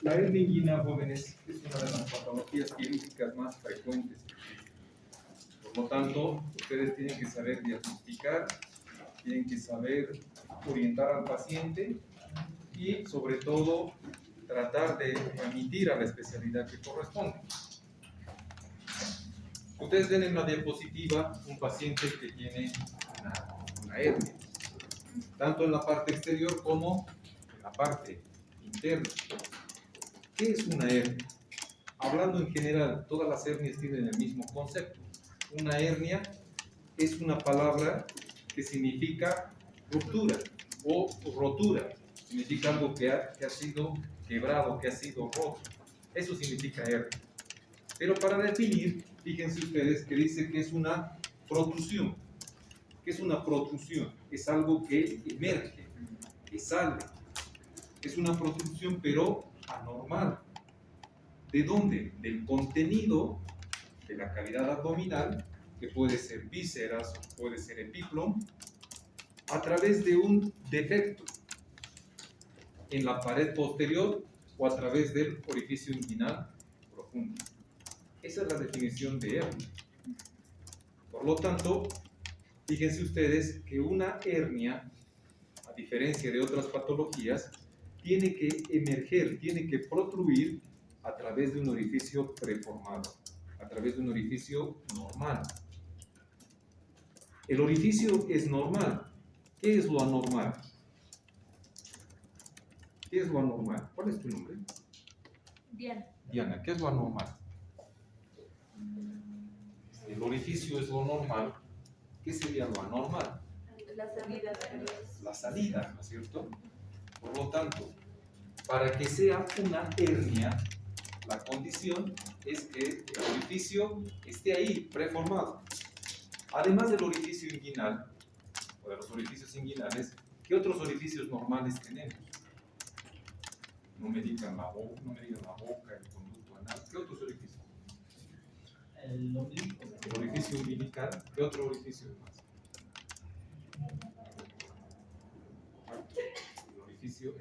La hernia inguinal, jóvenes, es una de las patologías quirúrgicas más frecuentes. Por lo tanto, ustedes tienen que saber diagnosticar, tienen que saber orientar al paciente y, sobre todo, tratar de remitir a la especialidad que corresponde. Ustedes ven en la diapositiva un paciente que tiene una hernia, tanto en la parte exterior como en la parte interna. ¿Qué es una hernia? Hablando en general, todas las hernias tienen el mismo concepto. Una hernia es una palabra que significa ruptura o rotura. Significa algo que ha sido quebrado, que ha sido roto. Eso significa hernia. Pero para definir, fíjense ustedes que dice que es una protrusión. ¿Qué es una protrusión? Es algo que emerge, que sale. Es una protrusión, pero anormal. ¿De dónde? Del contenido de la cavidad abdominal, que puede ser vísceras o puede ser epíplon, a través de un defecto en la pared posterior o a través del orificio inguinal profundo. Esa es la definición de hernia. Por lo tanto, fíjense ustedes que una hernia, a diferencia de otras patologías, tiene que emerger, tiene que protruir a través de un orificio preformado, a través de un orificio normal. El orificio es normal. ¿Qué es lo anormal? ¿Qué es lo anormal? ¿Cuál es tu nombre? Diana. Diana, ¿qué es lo anormal? El orificio es lo normal. ¿Qué sería lo anormal? La salida. La salida, ¿no es cierto? Por lo tanto, para que sea una hernia, la condición es que el orificio esté ahí, preformado. Además del orificio inguinal, o de los orificios inguinales, ¿qué otros orificios normales tenemos? No me digan la boca, el conducto anal. ¿Qué otros orificios? El oblicuo. El orificio umbilical. ¿Qué otro orificio más? El orificio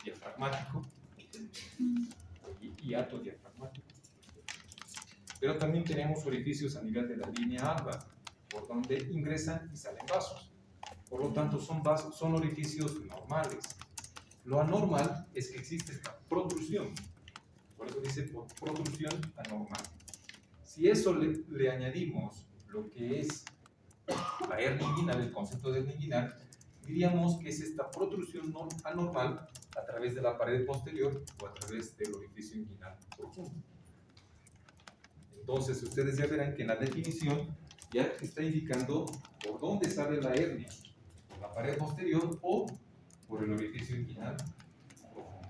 diafragmático y hiato diafragmático. Pero también tenemos orificios a nivel de la línea alba, por donde ingresan y salen vasos. Por lo tanto, son orificios normales. Lo anormal es que existe esta protrusión. Por eso dice protrusión anormal. Si eso le añadimos lo que es la hernia inguinal, el concepto de hernia inguinal, diríamos que es esta protrusión anormal a través de la pared posterior o a través del orificio inguinal profundo. Entonces, ustedes ya verán que en la definición ya está indicando por dónde sale la hernia, por la pared posterior o por el orificio inguinal profundo.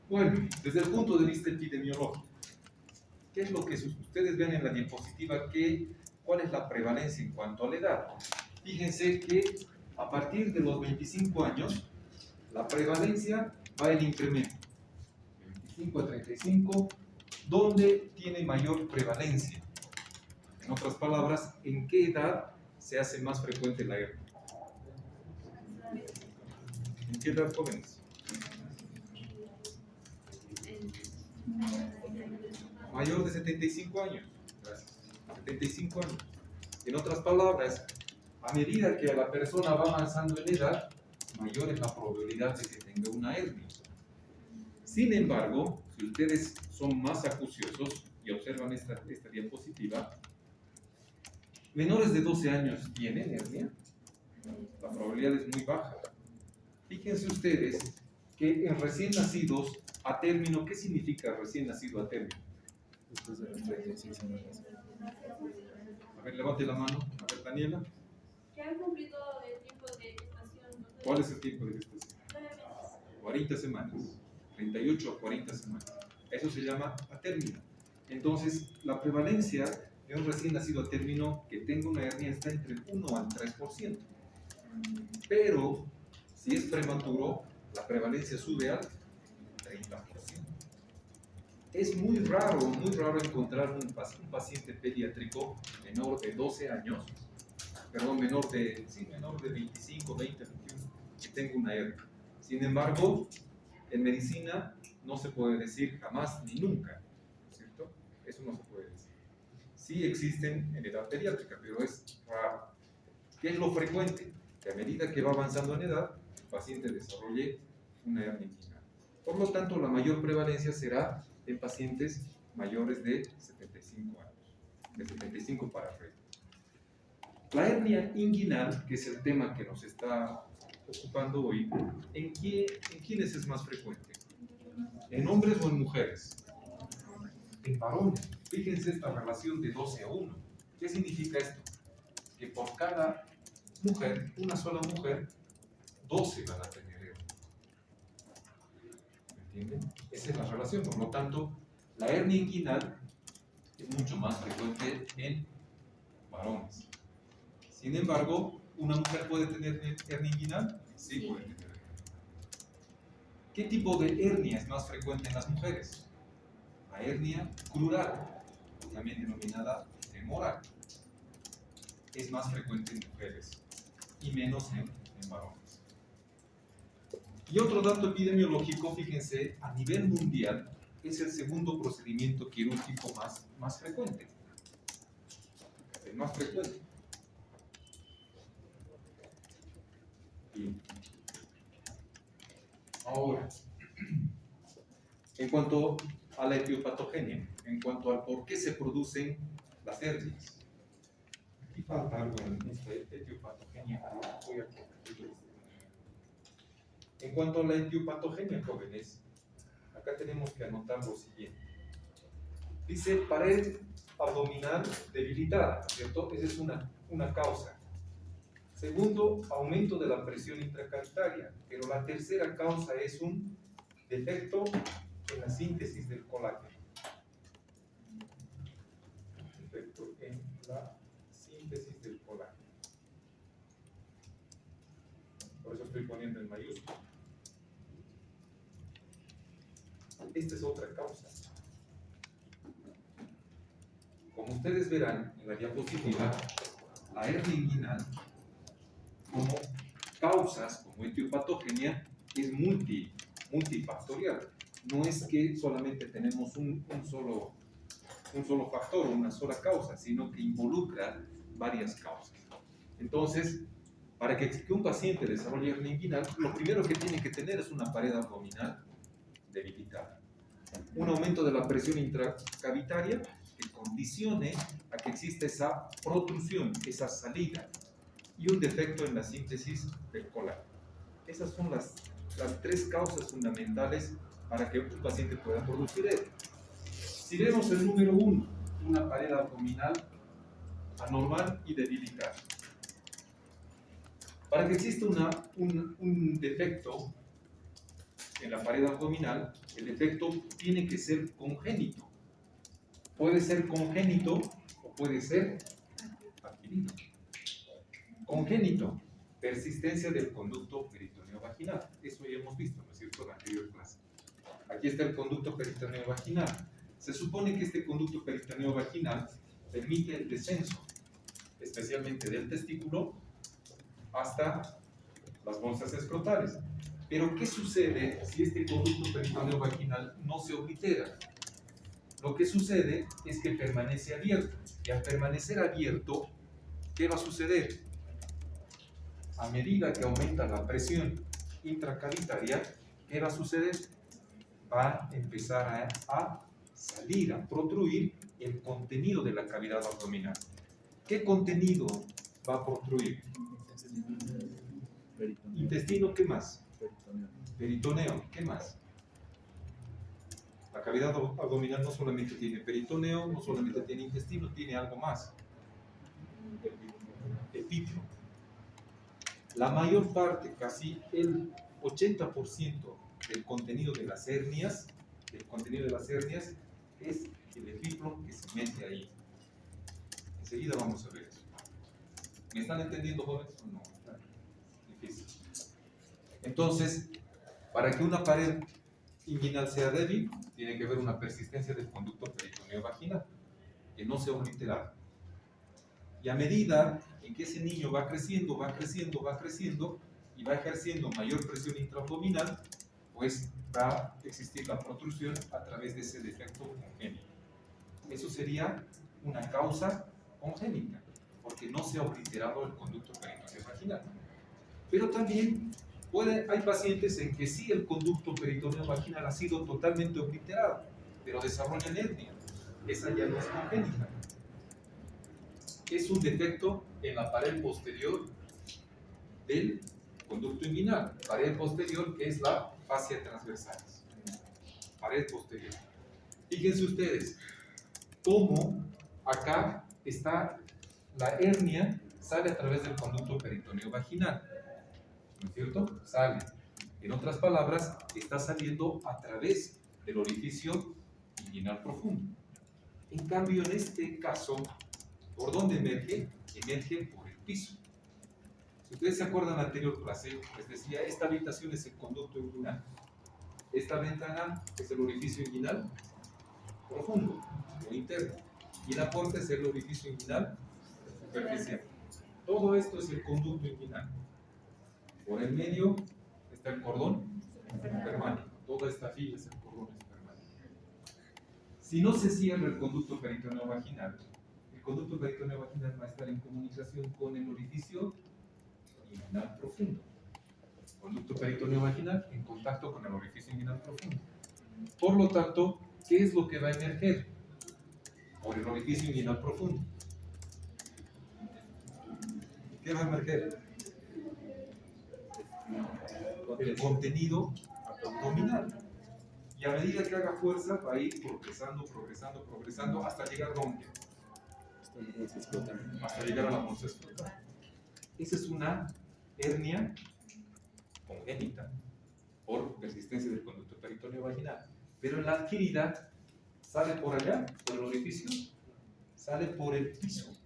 Bueno, desde el punto de vista epidemiológico, ¿qué es lo que ustedes ven en la diapositiva? ¿Cuál es la prevalencia en cuanto a la edad? Fíjense que a partir de los 25 años, la prevalencia va en incremento. De 25 a 35, ¿dónde tiene mayor prevalencia? En otras palabras, ¿en qué edad se hace más frecuente la hernia? ¿En qué edad, jóvenes? Mayor de 75 años. Gracias. 75 años. En otras palabras, a medida que la persona va avanzando en edad, mayor es la probabilidad de que tenga una hernia. Sin embargo, si ustedes son más acuciosos y observan esta diapositiva, menores de 12 años tienen hernia, la probabilidad es muy baja. Fíjense ustedes que en recién nacidos a término, ¿qué significa recién nacido a término? Después de las 36 semanas. A ver, levante la mano. A ver, Daniela. Que han cumplido el tiempo de gestación. ¿Cuál es el tiempo de gestación? 40 semanas. 38 a 40 semanas. Eso se llama a término. Entonces, la prevalencia de un recién nacido a término que tenga una hernia está entre el 1 al 3%. Pero, si es prematuro, la prevalencia sube al 30%. Es muy raro encontrar un paciente pediátrico menor de 12 años, menor de 25, 20, 21, que tenga una hernia. Sin embargo, en medicina no se puede decir jamás ni nunca, ¿no es cierto? Eso no se puede decir. Sí existen en edad pediátrica, pero es raro. ¿Qué es lo frecuente? Que a medida que va avanzando en edad, el paciente desarrolle una hernia inguinal. Por lo tanto, la mayor prevalencia será en pacientes mayores de 75 años, de 75 para arriba. La hernia inguinal, que es el tema que nos está ocupando hoy, ¿en quiénes es más frecuente? ¿En hombres o en mujeres? En varones. Fíjense esta relación de 12 a 1. ¿Qué significa esto? Que por cada mujer, una sola mujer, 12 van a tener hernia. ¿Me entienden? Esa es la relación. Por lo tanto, la hernia inguinal es mucho más frecuente en varones. Sin embargo, ¿una mujer puede tener hernia inguinal? Sí, puede tener hernia. ¿Qué tipo de hernia es más frecuente en las mujeres? La hernia crural, también denominada femoral, es más frecuente en mujeres y menos en varones. Y otro dato epidemiológico, fíjense, a nivel mundial, es el segundo procedimiento quirúrgico más frecuente. El más frecuente. Bien. Ahora, en cuanto a la etiopatogenia, en cuanto al por qué se producen las hernias. Aquí falta algo en esta etiopatogenia. Voy a corregirlo. En cuanto a la etiopatogenia, jóvenes, acá tenemos que anotar lo siguiente. Dice pared abdominal debilitada, ¿cierto? Esa es una causa. Segundo, aumento de la presión intracavitaria, pero la tercera causa es un defecto en la síntesis del colágeno. Defecto en la síntesis del colágeno. Por eso estoy poniendo en mayúscula. Esta es otra causa. Como ustedes verán en la diapositiva, la hernia inguinal, como causas, como etiopatogenia, es multifactorial. No es que solamente tenemos un solo factor o una sola causa, sino que involucra varias causas. Entonces, para que un paciente desarrolle hernia inguinal, lo primero que tiene que tener es una pared abdominal debilitada, un aumento de la presión intracavitaria que condicione a que exista esa protrusión, esa salida, y un defecto en la síntesis del colágeno. Esas son las tres causas fundamentales para que un paciente pueda producir hernia. Si vemos el número 1, una pared abdominal anormal y debilitada. Para que exista un defecto en la pared abdominal, el defecto tiene que ser congénito. Puede ser congénito o puede ser adquirido. Congénito, persistencia del conducto peritoneo vaginal. Eso ya hemos visto, ¿no es cierto?, en la anterior clase. Aquí está el conducto peritoneo vaginal. Se supone que este conducto peritoneo vaginal permite el descenso, especialmente del testículo hasta las bolsas escrotales. Pero, ¿qué sucede si este conducto peritoneo vaginal no se oblitera? Lo que sucede es que permanece abierto. Y al permanecer abierto, ¿qué va a suceder? A medida que aumenta la presión intracavitaria, ¿qué va a suceder? Va a empezar a salir, a protruir el contenido de la cavidad abdominal. ¿Qué contenido va a protruir? Intestino, ¿qué más? Peritoneo, ¿qué más? La cavidad abdominal no solamente tiene peritoneo, no solamente tiene intestino, tiene algo más. Epítelo. La mayor parte, casi el 80% del contenido de las hernias, es el epífilo que se mete ahí. Enseguida vamos a ver eso. ¿Me están entendiendo, jóvenes, o no? Difícil. Entonces, para que una pared inguinal sea débil, tiene que haber una persistencia del conducto peritoneo vaginal, que no sea obliterado. Y a medida en que ese niño va creciendo y va ejerciendo mayor presión intraabdominal, pues va a existir la protrusión a través de ese defecto congénito. Eso sería una causa congénita, porque no se ha obliterado el conducto peritoneo vaginal. Pero también hay pacientes en que sí el conducto peritoneo vaginal ha sido totalmente obliterado, pero desarrollan hernia. Esa ya no es congénita. Es un defecto en la pared posterior del conducto inguinal. Pared posterior, que es la fascia transversalis. Pared posterior. Fíjense ustedes cómo acá está la hernia, sale a través del conducto peritoneo vaginal. ¿No es cierto? Sale. En otras palabras, está saliendo a través del orificio inguinal profundo. En cambio, en este caso, ¿por dónde emerge? Emerge por el piso. Si ustedes se acuerdan de la anterior clase, les decía, esta habitación es el conducto inguinal. Esta ventana es el orificio inguinal profundo o interno. Y la puerta es el orificio inguinal superficial. Todo esto es el conducto inguinal. Por el medio está el cordón espermático. Toda esta fila es el cordón espermático. Si no se cierra el conducto peritoneo vaginal, el conducto peritoneo vaginal va a estar en comunicación con el orificio inguinal profundo. Conducto peritoneo vaginal en contacto con el orificio inguinal profundo. Por lo tanto, ¿qué es lo que va a emerger por el orificio inguinal profundo? ¿Qué va a emerger? El contenido abdominal. Y a medida que haga fuerza va a ir progresando hasta llegar donde? Hasta llegar a la bolsa escrotal. Esa es una hernia congénita por persistencia del conducto peritoneo vaginal. Pero en la adquirida sale por allá, por el orificio, sale por el piso.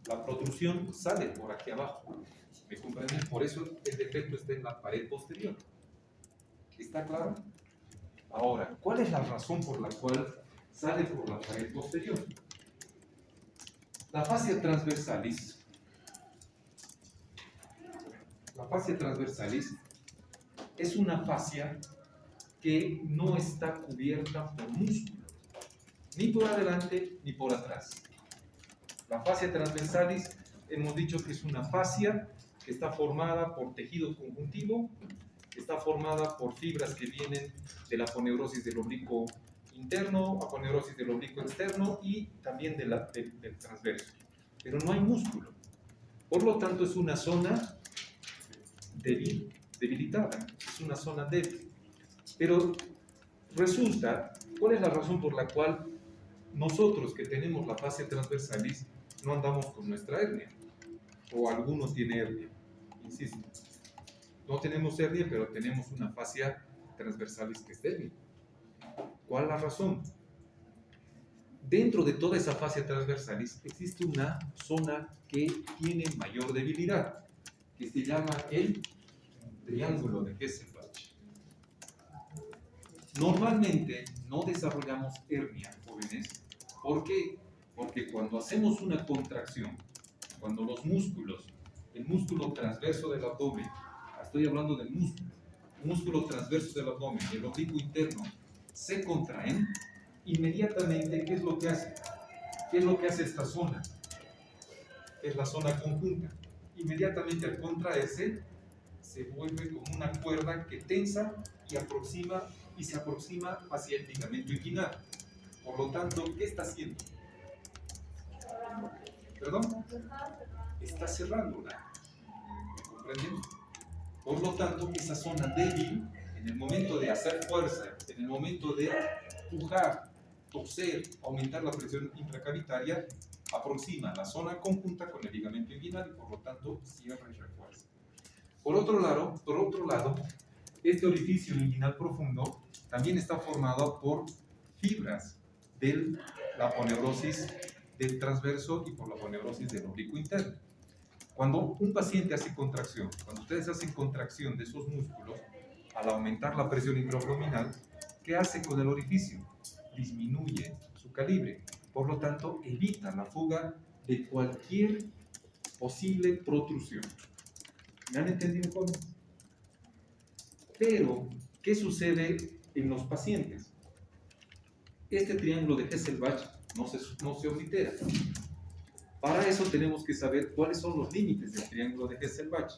La protrusión sale por aquí abajo. ¿Me comprenden? Por eso el defecto está en la pared posterior. ¿Está claro? Ahora, ¿cuál es la razón por la cual sale por la pared posterior? La fascia transversalis es una fascia que no está cubierta por músculo, ni por adelante ni por atrás. La fascia transversalis hemos dicho que es una fascia que está formada por tejido conjuntivo, que está formada por fibras que vienen de la aponeurosis del oblicuo interno, aponeurosis del oblicuo externo y también del transverso. Pero no hay músculo. Por lo tanto, es una zona debilitada, es una zona débil. Pero resulta, ¿cuál es la razón por la cual nosotros que tenemos la fascia transversalis no andamos con nuestra hernia? O algunos tienen hernia, insisto. No tenemos hernia, pero tenemos una fascia transversalis que es débil. ¿Cuál es la razón? Dentro de toda esa fascia transversalis existe una zona que tiene mayor debilidad, que se llama el triángulo de Hesselbach. Normalmente no desarrollamos hernia, jóvenes. ¿Por qué? Porque cuando hacemos una contracción, cuando los músculos, el músculo transverso del abdomen, estoy hablando del músculo, el músculo transverso del abdomen y el oblicuo interno se contraen, inmediatamente, ¿qué es lo que hace? ¿Qué es lo que hace esta zona? Es la zona conjunta. Inmediatamente al contraerse, se vuelve como una cuerda que tensa y se aproxima hacia el ligamento inguinal. Por lo tanto, ¿qué está haciendo? ¿Perdón? Está cerrándola. ¿Me comprenden? Por lo tanto, esa zona débil, en el momento de hacer fuerza, en el momento de pujar, torcer, aumentar la presión intracavitaria, aproxima la zona conjunta con el ligamento inguinal y por lo tanto cierra y refuerza. Por otro lado, este orificio inguinal profundo también está formado por fibras de la aponeurosis del transverso y por la aponeurosis del oblicuo interno. Cuando un paciente hace contracción, cuando ustedes hacen contracción de esos músculos, al aumentar la presión intraabdominal, ¿qué hace con el orificio? Disminuye su calibre. Por lo tanto, evita la fuga de cualquier posible protrusión. ¿Me han entendido, jóvenes? Pero, ¿qué ¿Qué sucede en los pacientes? Este triángulo de Hesselbach no se oblitera. Para eso tenemos que saber cuáles son los límites del triángulo de Hesselbach.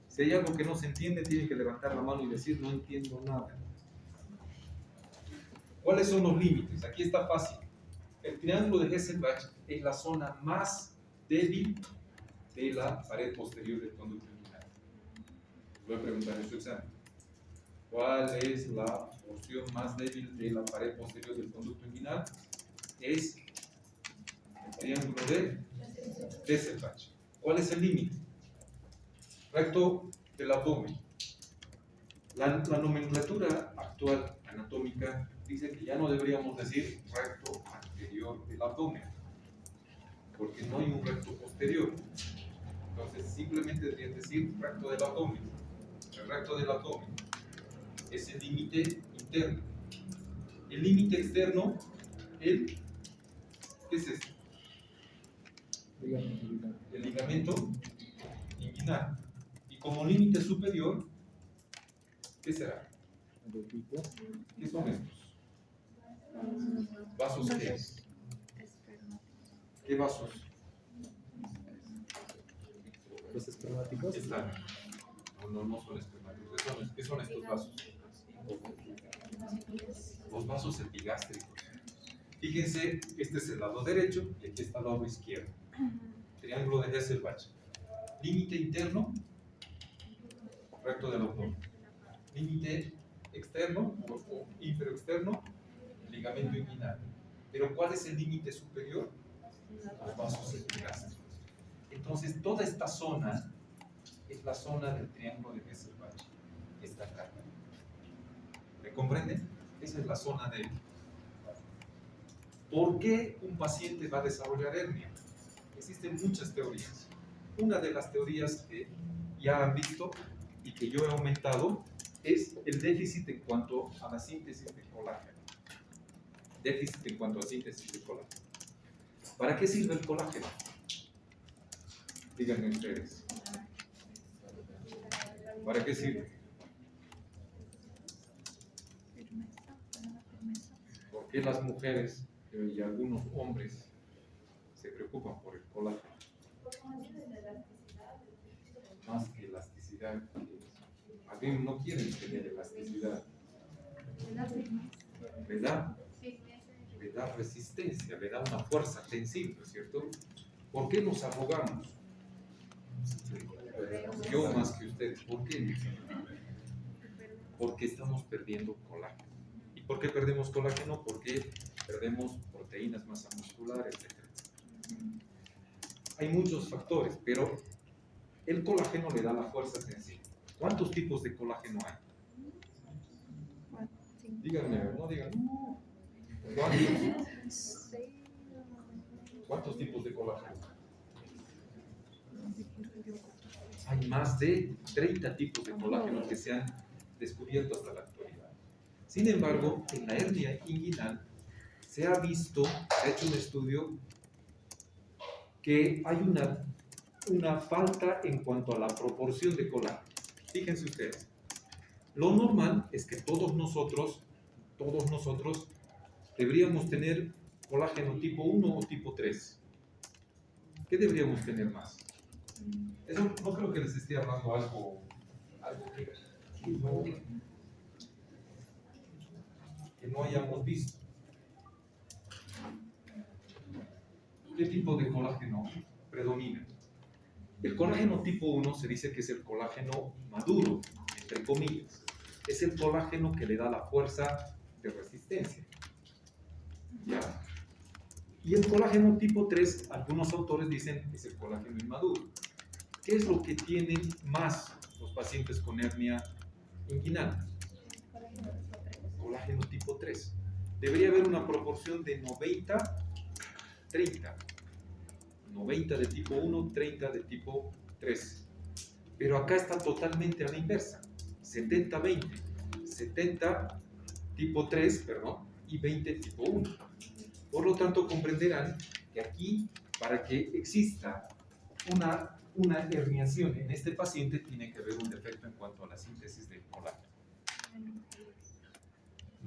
Si hay algo que no se entiende, tienen que levantar la mano y decir, no entiendo nada. ¿Cuáles son los límites? Aquí está fácil. El triángulo de Hesselbach es la zona más débil de la pared posterior del conducto inguinal. Voy a preguntar en su examen. ¿Cuál es la porción más débil de la pared posterior del conducto inguinal? Es el triángulo de Hesselbach. ¿Cuál es el límite? Recto del abdomen. La nomenclatura actual anatómica dice que ya no deberíamos decir recto anterior del abdomen, porque no hay un recto posterior. Entonces simplemente deberían decir recto del abdomen. El recto del abdomen es el límite interno. El límite externo, ¿qué es esto? El ligamento inguinal. Y como límite superior, ¿qué será? ¿Qué son estos? ¿Vasos qué? ¿Qué vasos? Los espermáticos. Están. No son espermáticos. ¿Qué son estos vasos? Los vasos epigástricos. Fíjense, este es el lado derecho y aquí está el lado izquierdo. Triángulo de Hesselbach. Límite interno, recto del abdomen. Límite externo o inferoexterno, ligamento inguinal. Pero ¿cuál es el límite superior? Los vasos epigástricos. Entonces, toda esta zona es la zona del triángulo de Hesselbach. Está acá. ¿Me comprenden? Esa es la zona de... ¿Por qué un paciente va a desarrollar hernia? Existen muchas teorías. Una de las teorías que ya han visto y que yo he aumentado es el déficit en cuanto a la síntesis de colágeno. Déficit en cuanto a síntesis de colágeno. ¿Para qué sirve el colágeno? Díganme ustedes. ¿Para qué sirve? ¿Por qué las mujeres y algunos hombres se preocupan por el colágeno? Más que elasticidad. Más bien no quieren tener elasticidad. Le da resistencia, le da una fuerza tensible, ¿cierto? ¿Por qué nos ahogamos? Yo más que ustedes. ¿Por qué? Porque estamos perdiendo colágeno. ¿Y por qué perdemos colágeno? Porque perdemos proteínas, masa muscular, etc. Hay muchos factores, pero el colágeno le da la fuerza tensible. ¿Cuántos tipos de colágeno hay? Díganme, no digan. ¿Cuántos tipos de colágeno? Hay más de 30 tipos de colágeno que se han descubierto hasta la actualidad. Sin embargo, en la hernia inguinal se ha visto, se ha hecho un estudio que hay una falta en cuanto a la proporción de colágeno. Fíjense ustedes, lo normal es que todos nosotros deberíamos tener colágeno tipo 1 o tipo 3. ¿Qué deberíamos tener más? Eso no creo que les esté hablando algo que no hayamos visto. ¿Qué tipo de colágeno predomina? El colágeno tipo 1 se dice que es el colágeno maduro, entre comillas. Es el colágeno que le da la fuerza de resistencia. ¿Ya? Y el colágeno tipo 3, algunos autores dicen que es el colágeno inmaduro. ¿Qué es lo que tienen más los pacientes con hernia inguinal? Colágeno tipo 3. Debería haber una proporción de 90-30. 90 de tipo 1, 30 de tipo 3. Pero acá está totalmente a la inversa. 70-20. 70 tipo 3, y 20 tipo 1. Por lo tanto, comprenderán que aquí, para que exista una herniación en este paciente, tiene que haber un defecto en cuanto a la síntesis del colágeno.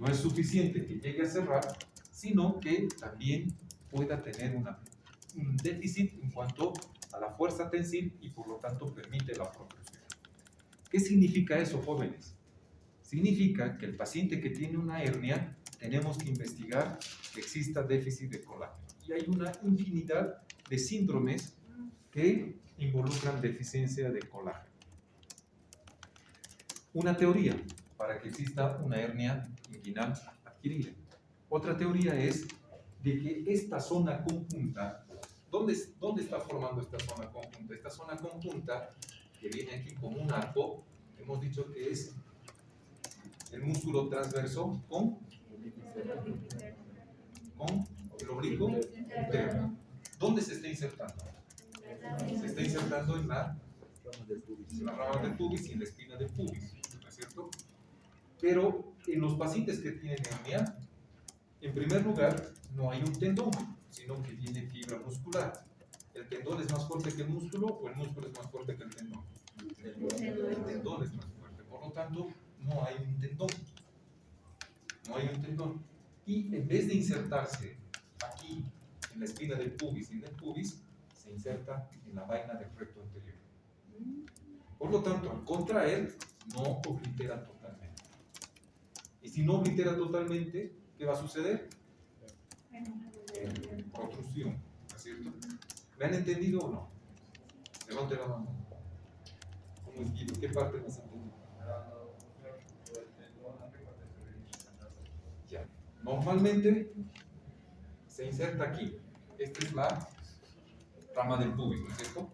No es suficiente que llegue a cerrar, sino que también pueda tener un déficit en cuanto a la fuerza tensil y por lo tanto permite la protrusión. ¿Qué significa eso, jóvenes? Significa que el paciente que tiene una hernia tenemos que investigar que exista déficit de colágeno. Y hay una infinidad de síndromes que involucran deficiencia de colágeno. Una teoría para que exista una hernia inguinal adquirida. Otra teoría es de que esta zona conjunta, ¿dónde está formando esta zona conjunta? Esta zona conjunta, que viene aquí como un arco, hemos dicho que es el músculo transverso con el oblicuo interno. ¿Dónde se está insertando? Se está insertando en la rama del pubis y en la espina del pubis, ¿no es cierto? Pero en los pacientes que tienen hernia, en primer lugar, no hay un tendón, sino que tiene fibra muscular. ¿El tendón es más fuerte que el músculo o el músculo es más fuerte que el tendón? El tendón es más fuerte, por lo tanto, no hay un tendón. No hay un tendón. Y en vez de insertarse aquí, en la espina del pubis y en el pubis, se inserta en la vaina del recto anterior. Por lo tanto, al contraer, no oblitera totalmente. Y si no oblitera totalmente, ¿qué va a suceder? Protrusión, ¿no es cierto? ¿Me han entendido o no? Levante la mano. ¿Cómo es Guido? ¿Qué parte me has entendido? Ya. Normalmente se inserta aquí. Esta es la rama del pubis, ¿no es cierto?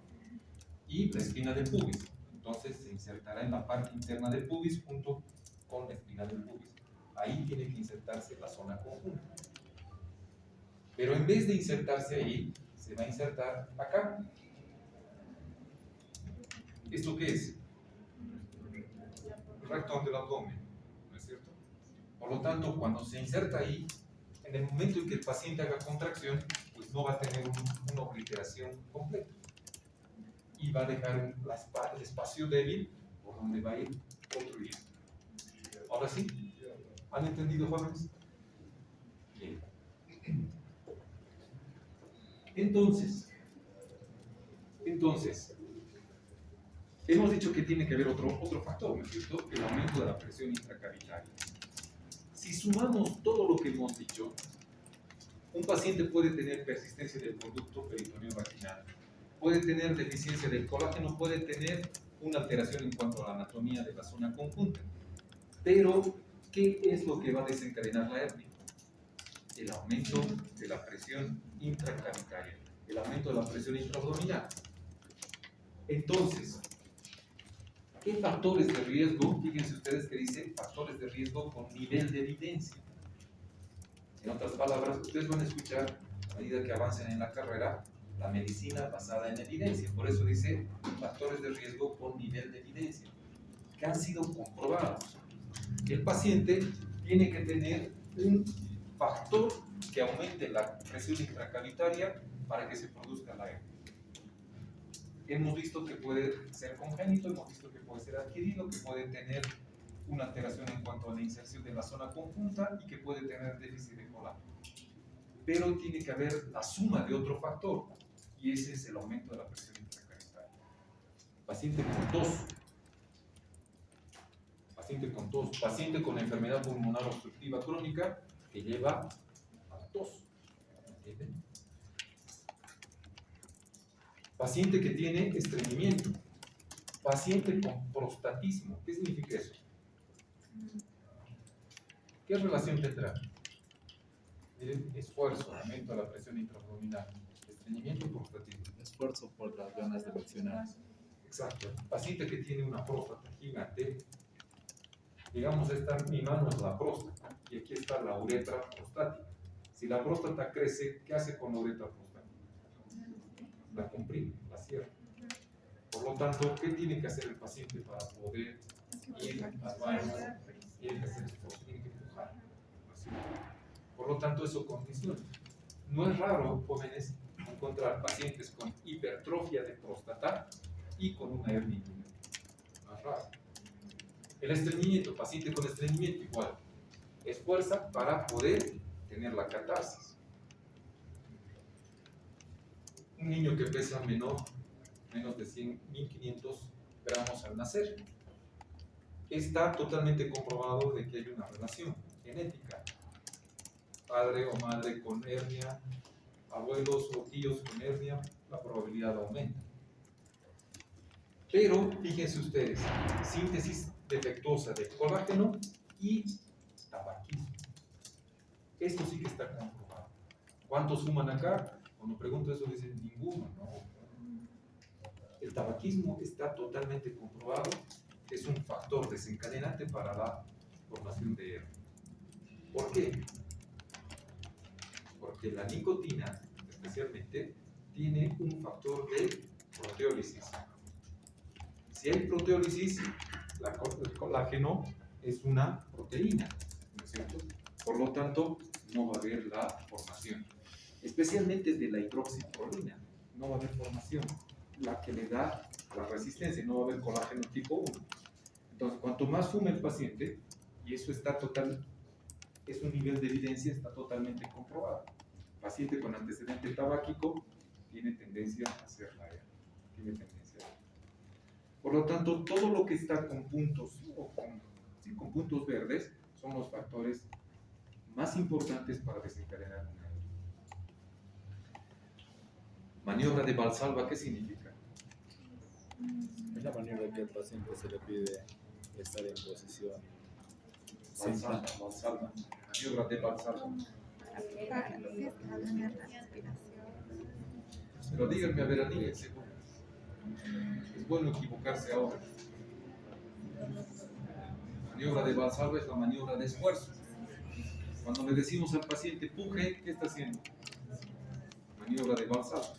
Y la espina del pubis. Entonces se insertará en la parte interna del pubis junto con la espina del pubis. Ahí tiene que insertarse la zona conjunta. Pero en vez de insertarse ahí, se va a insertar acá. ¿Esto qué es? El recto del abdomen, ¿no es cierto? Por lo tanto, cuando se inserta ahí, en el momento en que el paciente haga contracción, pues no va a tener una obliteración completa. Y va a dejar el espacio débil por donde va a ir construyendo. ¿Ahora sí? ¿Han entendido, jóvenes? Bien. Entonces, hemos dicho que tiene que haber otro factor, ¿no es cierto? El aumento de la presión intracavitaria. Si sumamos todo lo que hemos dicho, un paciente puede tener persistencia del conducto peritoneo vaginal, puede tener deficiencia del colágeno, puede tener una alteración en cuanto a la anatomía de la zona conjunta. Pero, ¿qué es lo que va a desencadenar la hernia? El aumento de la presión intracavitaria, el aumento de la presión intraabdominal. Entonces, ¿qué factores de riesgo? Fíjense ustedes que dice factores de riesgo con nivel de evidencia. En otras palabras, ustedes van a escuchar, a medida que avancen en la carrera, la medicina basada en evidencia. Por eso dice factores de riesgo con nivel de evidencia, que han sido comprobados. El paciente tiene que tener un factor que aumente la presión intracavitaria para que se produzca la hernia. Hemos visto que puede ser congénito, hemos visto que puede ser adquirido, que puede tener una alteración en cuanto a la inserción de la zona conjunta y que puede tener déficit de colágeno. Pero tiene que haber la suma de otro factor, y ese es el aumento de la presión intracavitaria. Paciente con tos, paciente con enfermedad pulmonar obstructiva crónica que lleva a la tos. ¿Entienden? Paciente que tiene estreñimiento, paciente con prostatismo. ¿Qué significa eso? ¿Qué relación tendrá? Miren, esfuerzo, aumento de la presión intraabdominal, estreñimiento y prostatismo. Esfuerzo por las ganas de mencionar. Exacto. Paciente que tiene una próstata gigante, digamos, mi mano es la próstata y aquí está la uretra prostática. Si la próstata crece, ¿qué hace con la uretra prostática? La comprime, la cierra. Por lo tanto, ¿qué tiene que hacer el paciente para poder ir al baño? Tiene que hacer esfuerzo, tiene que empujar. Por lo tanto, eso condiciona. No es raro, jóvenes, encontrar pacientes con hipertrofia de próstata y con una hernia inguinal. No es raro. El estreñimiento, paciente con estreñimiento igual. es fuerza para poder tener la catarsis. Un niño que pesa menos de 1500 gramos al nacer, está totalmente comprobado de que hay una relación genética. Padre o madre con hernia, abuelos o tíos con hernia, la probabilidad aumenta. Pero fíjense ustedes, síntesis defectuosa de colágeno y tabaquismo. Esto sí que está comprobado. ¿Cuántos fuman acá? Cuando pregunto eso dicen ninguno, ¿no? El tabaquismo está totalmente comprobado, es un factor desencadenante para la formación de hernia. ¿Por qué? Porque la nicotina, especialmente, tiene un factor de proteólisis. Si hay proteólisis, el colágeno es una proteína, ¿no es cierto? Por lo tanto, no va a haber la formación. Especialmente de la hidroxiprolina, no va a haber formación. La que le da la resistencia, no va a haber colágeno tipo 1. Entonces, cuanto más fuma el paciente, y eso está es un nivel de evidencia, está totalmente comprobado. Paciente con antecedente tabáquico tiene tendencia a hacer la hernia. Por lo tanto, todo lo que está con puntos o con puntos verdes son los factores más importantes para desencadenar una hernia. Maniobra de Valsalva, ¿qué significa? Es la manera que al paciente se le pide estar en posición. Valsalva. Maniobra de Valsalva. Pero díganme, a ver, aníguense. Es bueno equivocarse ahora. Maniobra de Valsalva es la maniobra de esfuerzo. Cuando le decimos al paciente puje, ¿qué está haciendo? Maniobra de Valsalva.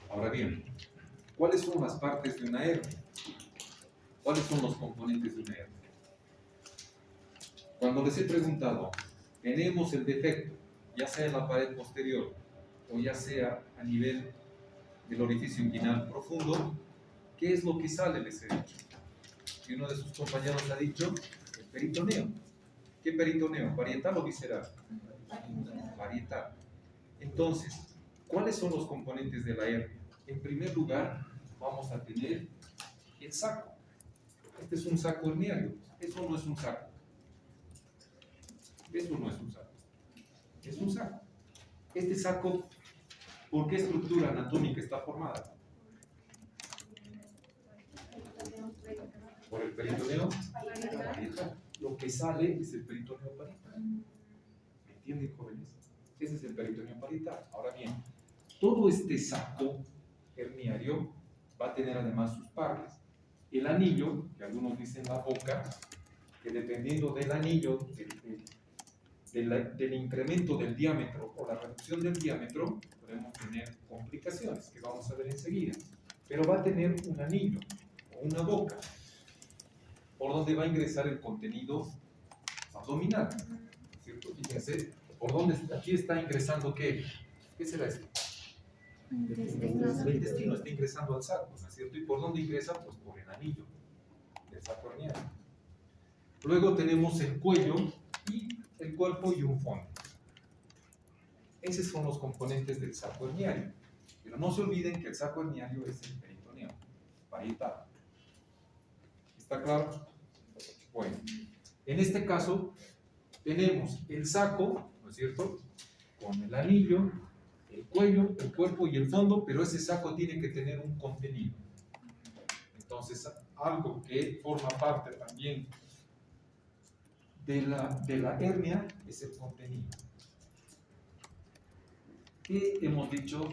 Ahora bien, ¿cuáles son las partes de una hernia? ¿Cuáles son los componentes de una hernia? Cuando les he preguntado, tenemos el defecto, ya sea en la pared posterior o ya sea a nivel del orificio inguinal profundo, ¿qué es lo que sale? Les he dicho. Y uno de sus compañeros ha dicho, el peritoneo. ¿Qué peritoneo? ¿Parietal o visceral? Parietal. Entonces, ¿cuáles son los componentes de la hernia? En primer lugar, vamos a tener el saco. Este es un saco herniario. Eso no es un saco. Eso no es un saco. Es un saco. Este saco, ¿por qué estructura anatómica está formada? Por el peritoneo parietal. Lo que sale es el peritoneo parietal. ¿Me entienden, jóvenes? Ese es el peritoneo parietal. Ahora bien, todo este saco herniario va a tener además sus partes. El anillo, que algunos dicen la boca, que dependiendo del anillo, del incremento del diámetro o la reducción del diámetro, podemos tener complicaciones que vamos a ver enseguida. Pero va a tener un anillo o una boca por donde va a ingresar el contenido abdominal, ¿cierto? Fíjense, por dónde aquí está ingresando ¿qué? ¿Qué será esto? El intestino está ingresando al saco, ¿no es cierto? ¿Y por dónde ingresa? Pues por el anillo del saco herniano. Luego tenemos el cuello y el cuerpo y un fondo. Esos son los componentes del saco herniario. Pero no se olviden que el saco herniario es el peritoneo parietal. ¿Está claro? Bueno, en este caso tenemos el saco, ¿no es cierto? Con el anillo, el cuello, el cuerpo y el fondo, pero ese saco tiene que tener un contenido. Entonces, algo que forma parte también de la hernia es el contenido. ¿Qué hemos dicho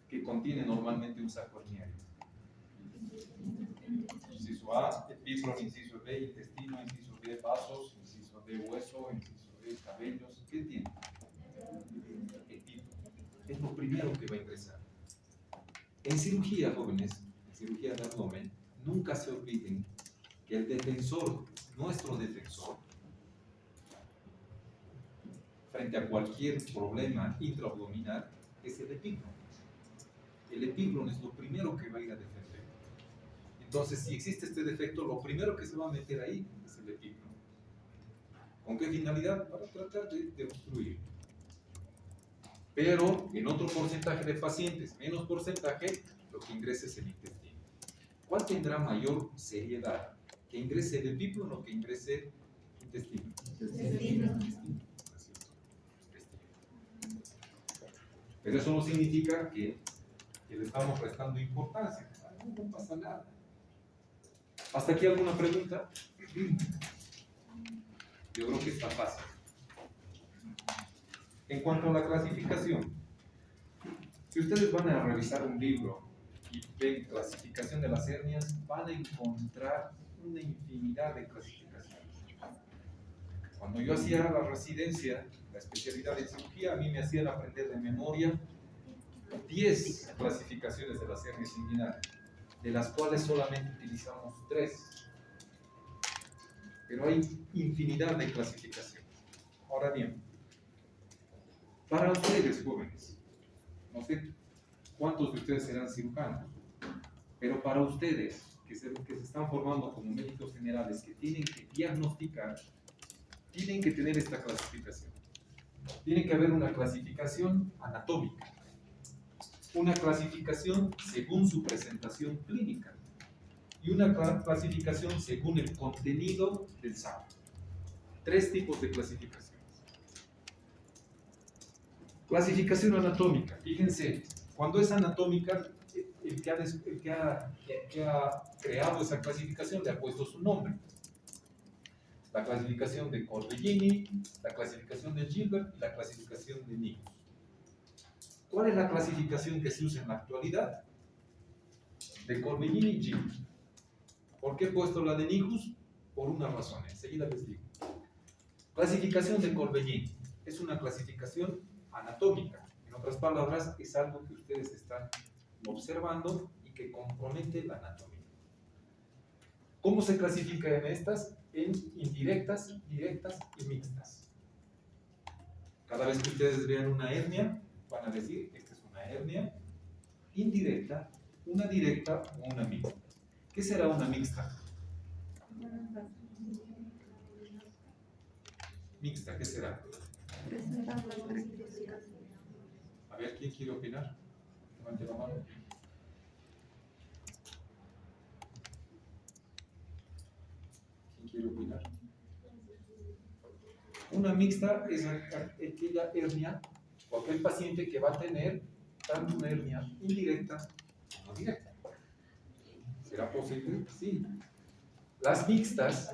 que contiene normalmente un saco herniario? Inciso A, epífron, inciso B, intestino, inciso B, vasos, inciso D, hueso, inciso D, cabellos. ¿Qué tiene? Epífron. Es lo primero que va a ingresar. En cirugía, jóvenes, en cirugía de abdomen, nunca se olviden que el defensor, nuestro defensor, frente a cualquier problema intraabdominal, es el epífron. El epífron es lo primero que va a ir a defender. Entonces, si existe este defecto, lo primero que se va a meter ahí es el epíclomo. ¿Con qué finalidad? Para tratar de obstruir. Pero en otro porcentaje de pacientes, menos porcentaje, lo que ingresa es el intestino. ¿Cuál tendrá mayor seriedad? ¿Que ingrese el epíclomo o que ingrese el intestino? Intestino. Pero eso no significa que le estamos restando importancia. No pasa nada. ¿Hasta aquí alguna pregunta? Yo creo que está fácil. En cuanto a la clasificación, si ustedes van a revisar un libro y ven clasificación de las hernias, van a encontrar una infinidad de clasificaciones. Cuando yo hacía la residencia, la especialidad en cirugía, a mí me hacían aprender de memoria 10 clasificaciones de las hernias inguinales, de las cuales solamente utilizamos 3. Pero hay infinidad de clasificaciones. Ahora bien, para ustedes jóvenes, no sé cuántos de ustedes serán cirujanos, pero para ustedes que se están formando como médicos generales, que tienen que diagnosticar, tienen que tener esta clasificación. Tiene que haber una clasificación anatómica, una clasificación según su presentación clínica y una clasificación según el contenido del saco. 3 tipos de clasificaciones. Clasificación anatómica. Fíjense, cuando es anatómica, el que ha creado esa clasificación le ha puesto su nombre. La clasificación de Corbellini, la clasificación de Gilbert y la clasificación de Nichols. ¿Cuál es la clasificación que se usa en la actualidad? De Corbellini y Gilbert. ¿Por qué he puesto la de Nichols? Por una razón, enseguida les digo. Clasificación de Corbellini es una clasificación anatómica. En otras palabras, es algo que ustedes están observando y que compromete la anatomía. ¿Cómo se clasifica en estas? En indirectas, directas y mixtas. Cada vez que ustedes vean una hernia, van a decir, esta es una hernia indirecta, una directa o una mixta. ¿Qué será una mixta? Mixta, ¿qué será? A ver, ¿quién quiere opinar? Levante la mano. ¿Quién quiere opinar? Una mixta es aquella hernia o aquel paciente que va a tener tanto una hernia indirecta como directa. ¿Será posible? Sí. Las mixtas,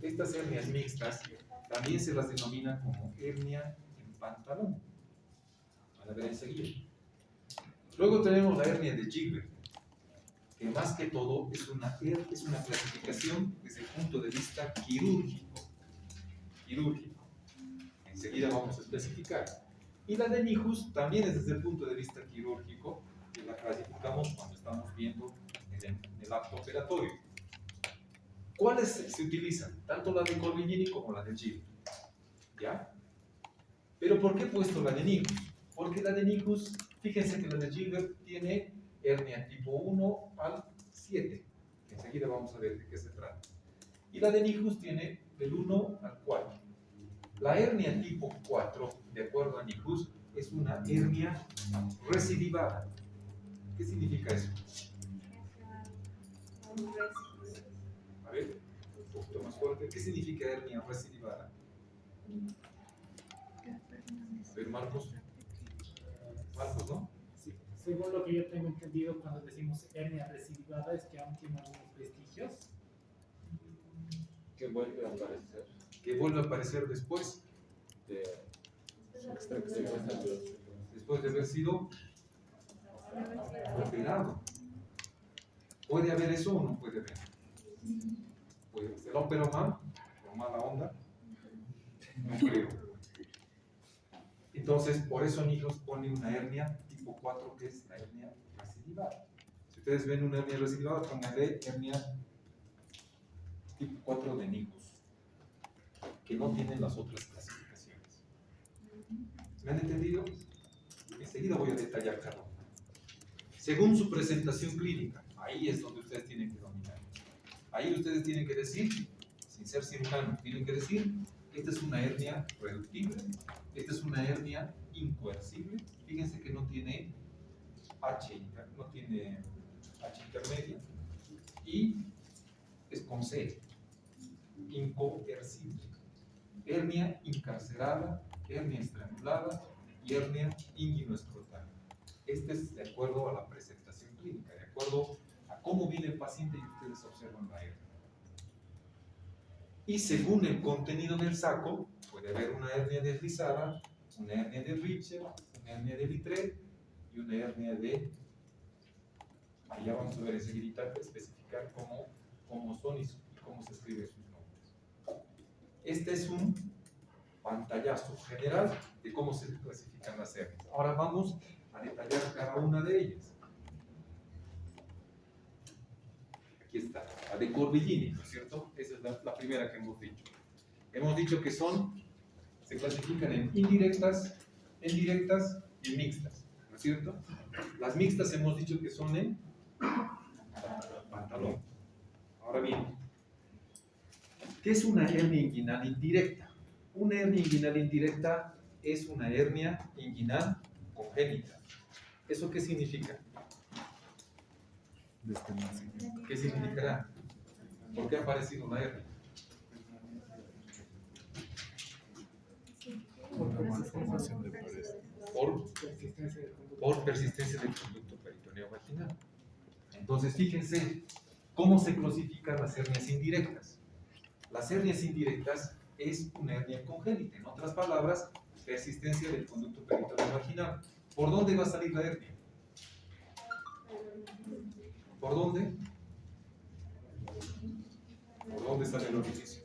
estas hernias mixtas, también se las denomina como hernia en pantalón. Van a ver enseguida. Luego tenemos la hernia de Gilbert, que más que todo es una clasificación desde el punto de vista quirúrgico. Enseguida vamos a especificar. Y la de Nichols también es desde el punto de vista quirúrgico, que la clasificamos cuando estamos viendo en el acto operatorio. ¿Cuáles se utilizan? Tanto la de Corbellini como la de Gilbert. ¿Ya? Pero ¿por qué he puesto la de Nichols? Porque la de Nichols, fíjense que la de Gilbert tiene hernia tipo 1 al 7. Enseguida vamos a ver de qué se trata. Y la de Nichols tiene del 1 al 4. La hernia tipo 4, de acuerdo a Nichols, es una hernia recidivada. ¿Qué significa eso? A ver, un poquito más fuerte. ¿Qué significa hernia recidivada? A ver, Marcos. Marcos, ¿no? Sí. Según lo que yo tengo entendido, cuando decimos hernia recidivada, es que aún tiene algunos vestigios. Que vuelve a aparecer. Que vuelve a aparecer después de haber sido operado. ¿Puede haber eso o no puede haber? ¿Se la operó mal? ¿Con mala onda? No creo. Entonces, por eso Nichols pone una hernia tipo 4, que es la hernia recidivada. Si ustedes ven una hernia recidivada, pónganle hernia tipo 4 de Nichols, que no tienen las otras clasificaciones. ¿Me han entendido? Enseguida voy a detallar cada una. Según su presentación clínica, ahí es donde ustedes tienen que dominar. Ahí ustedes tienen que decir, sin ser cirujanos, tienen que decir, esta es una hernia reductible, esta es una hernia incoercible. Fíjense que no tiene no tiene H intermedia y es con C, incoercible. Hernia incarcerada, hernia estrangulada y hernia inguinoescrotal. Este es de acuerdo a la presentación clínica, de acuerdo a cómo viene el paciente y ustedes observan la hernia. Y según el contenido del saco, puede haber una hernia deslizada, una hernia de Richter, una hernia de Littré y una hernia de... Allá vamos a ver enseguida, especificar cómo son y cómo se escriben sus nombres. Este es un pantallazo general de cómo se clasifican las hernias. Ahora vamos a detallar cada una de ellas. Aquí está, la de Corbellini, ¿no es cierto? Esa es la primera que hemos dicho. Hemos dicho que se clasifican en indirectas, en directas y en mixtas, ¿no es cierto? Las mixtas hemos dicho que son en pantalón. Ahora bien, ¿qué es una hernia inguinal indirecta? Una hernia inguinal indirecta es una hernia inguinal congénita. ¿Eso qué significa? ¿Qué significará? ¿Por qué ha aparecido la hernia? Por persistencia del conducto peritoneo vaginal. Entonces, fíjense cómo se clasifican las hernias indirectas. Las hernias indirectas es una hernia congénita. En otras palabras, persistencia del conducto peritoneo vaginal. ¿Por dónde va a salir la hernia? ¿Por dónde? ¿Por dónde sale el orificio?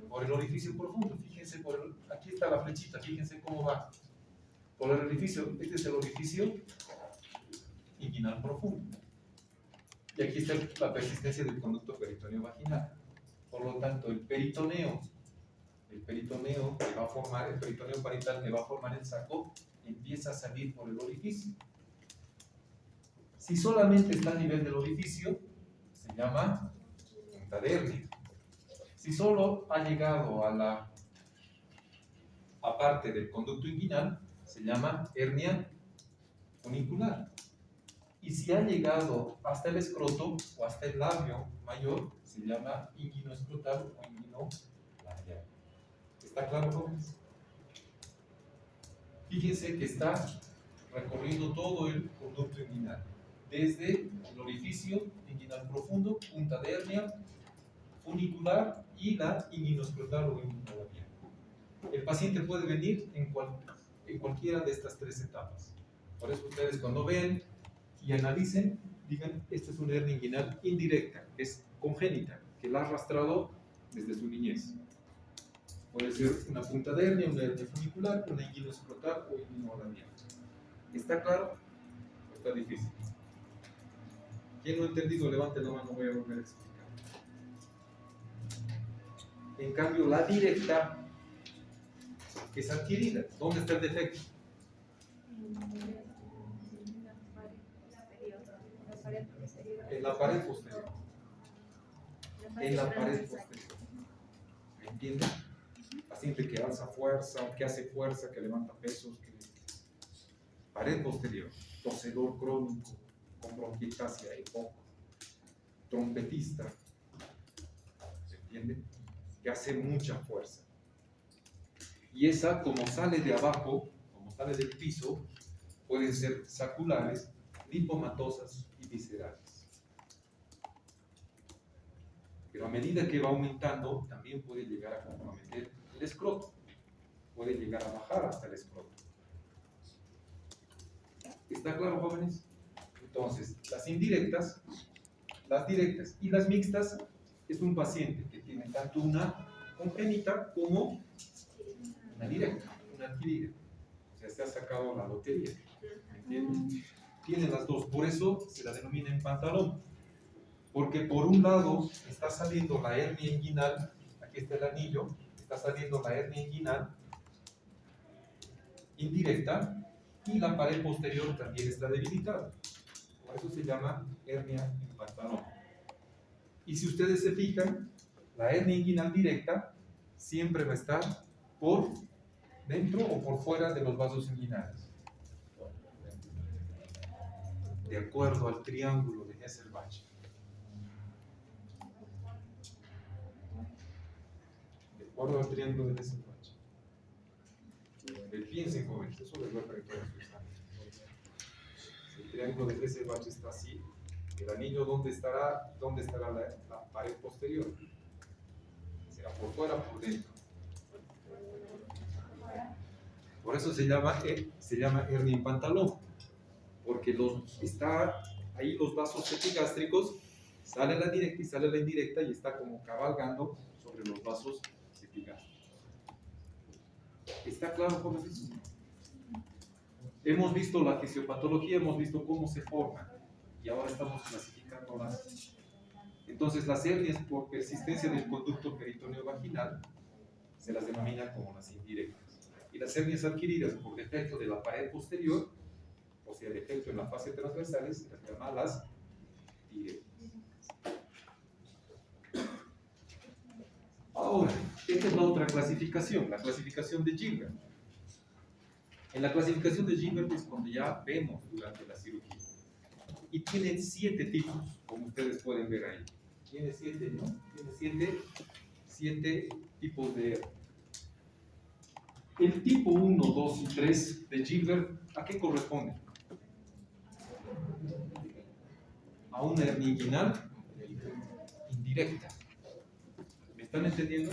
Por el orificio profundo. Fíjense, aquí está la flechita, fíjense cómo va. Por el orificio, este es el orificio inguinal profundo. Y aquí está la persistencia del conducto peritoneo vaginal. Por lo tanto, el peritoneo que va a formar, el peritoneo parietal que va a formar el saco, empieza a salir por el orificio. Si solamente está a nivel del orificio, se llama punta de hernia. Si solo ha llegado a la parte del conducto inguinal, se llama hernia funicular. Y si ha llegado hasta el escroto o hasta el labio mayor, se llama inguinoescrotal o inguinolabial. ¿Está claro, jóvenes? Fíjense que está recorriendo todo el conducto inguinal, desde el orificio inguinal profundo, punta de hernia, funicular y la inguinoescrotal o inguinolabial. El paciente puede venir en cualquiera de estas tres etapas. Por eso ustedes cuando ven y analicen, digan, esta es una hernia inguinal indirecta, es congénita, que la ha arrastrado desde su niñez. Puede ser una punta de hernia, una hernia funicular, una inguinoescrotal o inguinolabial. ¿Está claro? ¿O está difícil? ¿Quién no ha entendido? Levante la mano, voy a volver a explicar. En cambio, la directa es adquirida. ¿Dónde está el defecto? En la pared posterior. En la pared posterior. ¿Me entienden? Paciente que alza fuerza, que hace fuerza, que levanta pesos, pared posterior, tosedor crónico, con bronquiectasia hipoco, trompetista, ¿se entiende? Que hace mucha fuerza. Y esa, como sale de abajo, como sale del piso, pueden ser saculares, lipomatosas y viscerales. Pero a medida que va aumentando, también puede llegar a comprometer el escroto. Puede llegar a bajar hasta el escroto. ¿Está claro, jóvenes? Entonces, las indirectas, las directas y las mixtas es un paciente que tiene tanto una congénita como una directa, una adquirida. O sea, se ha sacado la lotería. ¿Me entienden? Tiene las dos, por eso se la denomina en pantalón. Porque por un lado está saliendo la hernia inguinal, aquí está el anillo, está saliendo la hernia inguinal indirecta y la pared posterior también está debilitada. Por eso se llama hernia en pantalón. Y si ustedes se fijan, la hernia inguinal directa siempre va a estar por dentro o por fuera de los vasos inguinales, de acuerdo al triángulo de Hesselbach. De acuerdo al triángulo de Hesselbach. Piensen, jóvenes, eso les voy a preguntar a sus exámenes. Si el triángulo de Hesselbach está así, el anillo, ¿dónde estará la pared posterior? ¿Será por fuera o por dentro? Por eso se llama hernia en pantalón, porque está ahí los vasos epigástricos, sale la directa y sale la indirecta y está como cabalgando sobre los vasos epigástricos. ¿Está claro cómo es eso? Hemos visto la fisiopatología, hemos visto cómo se forman y ahora estamos clasificándolas. Entonces las hernias por persistencia del conducto peritoneo vaginal se las denomina como las indirectas. Y las hernias adquiridas por defecto de la pared posterior, o sea, defecto en la fase transversales, se las llama las directas. Ahora, esta es la otra clasificación, la clasificación de Gilbert. En la clasificación de Gilbert es cuando ya vemos durante la cirugía. Y tiene 7 tipos, como ustedes pueden ver ahí. Tiene 7, ¿no? Tiene 7 tipos de hernia. El tipo 1, 2 y 3 de Gilbert, ¿a qué corresponde? A una hernia inguinal indirecta. ¿Me están entendiendo?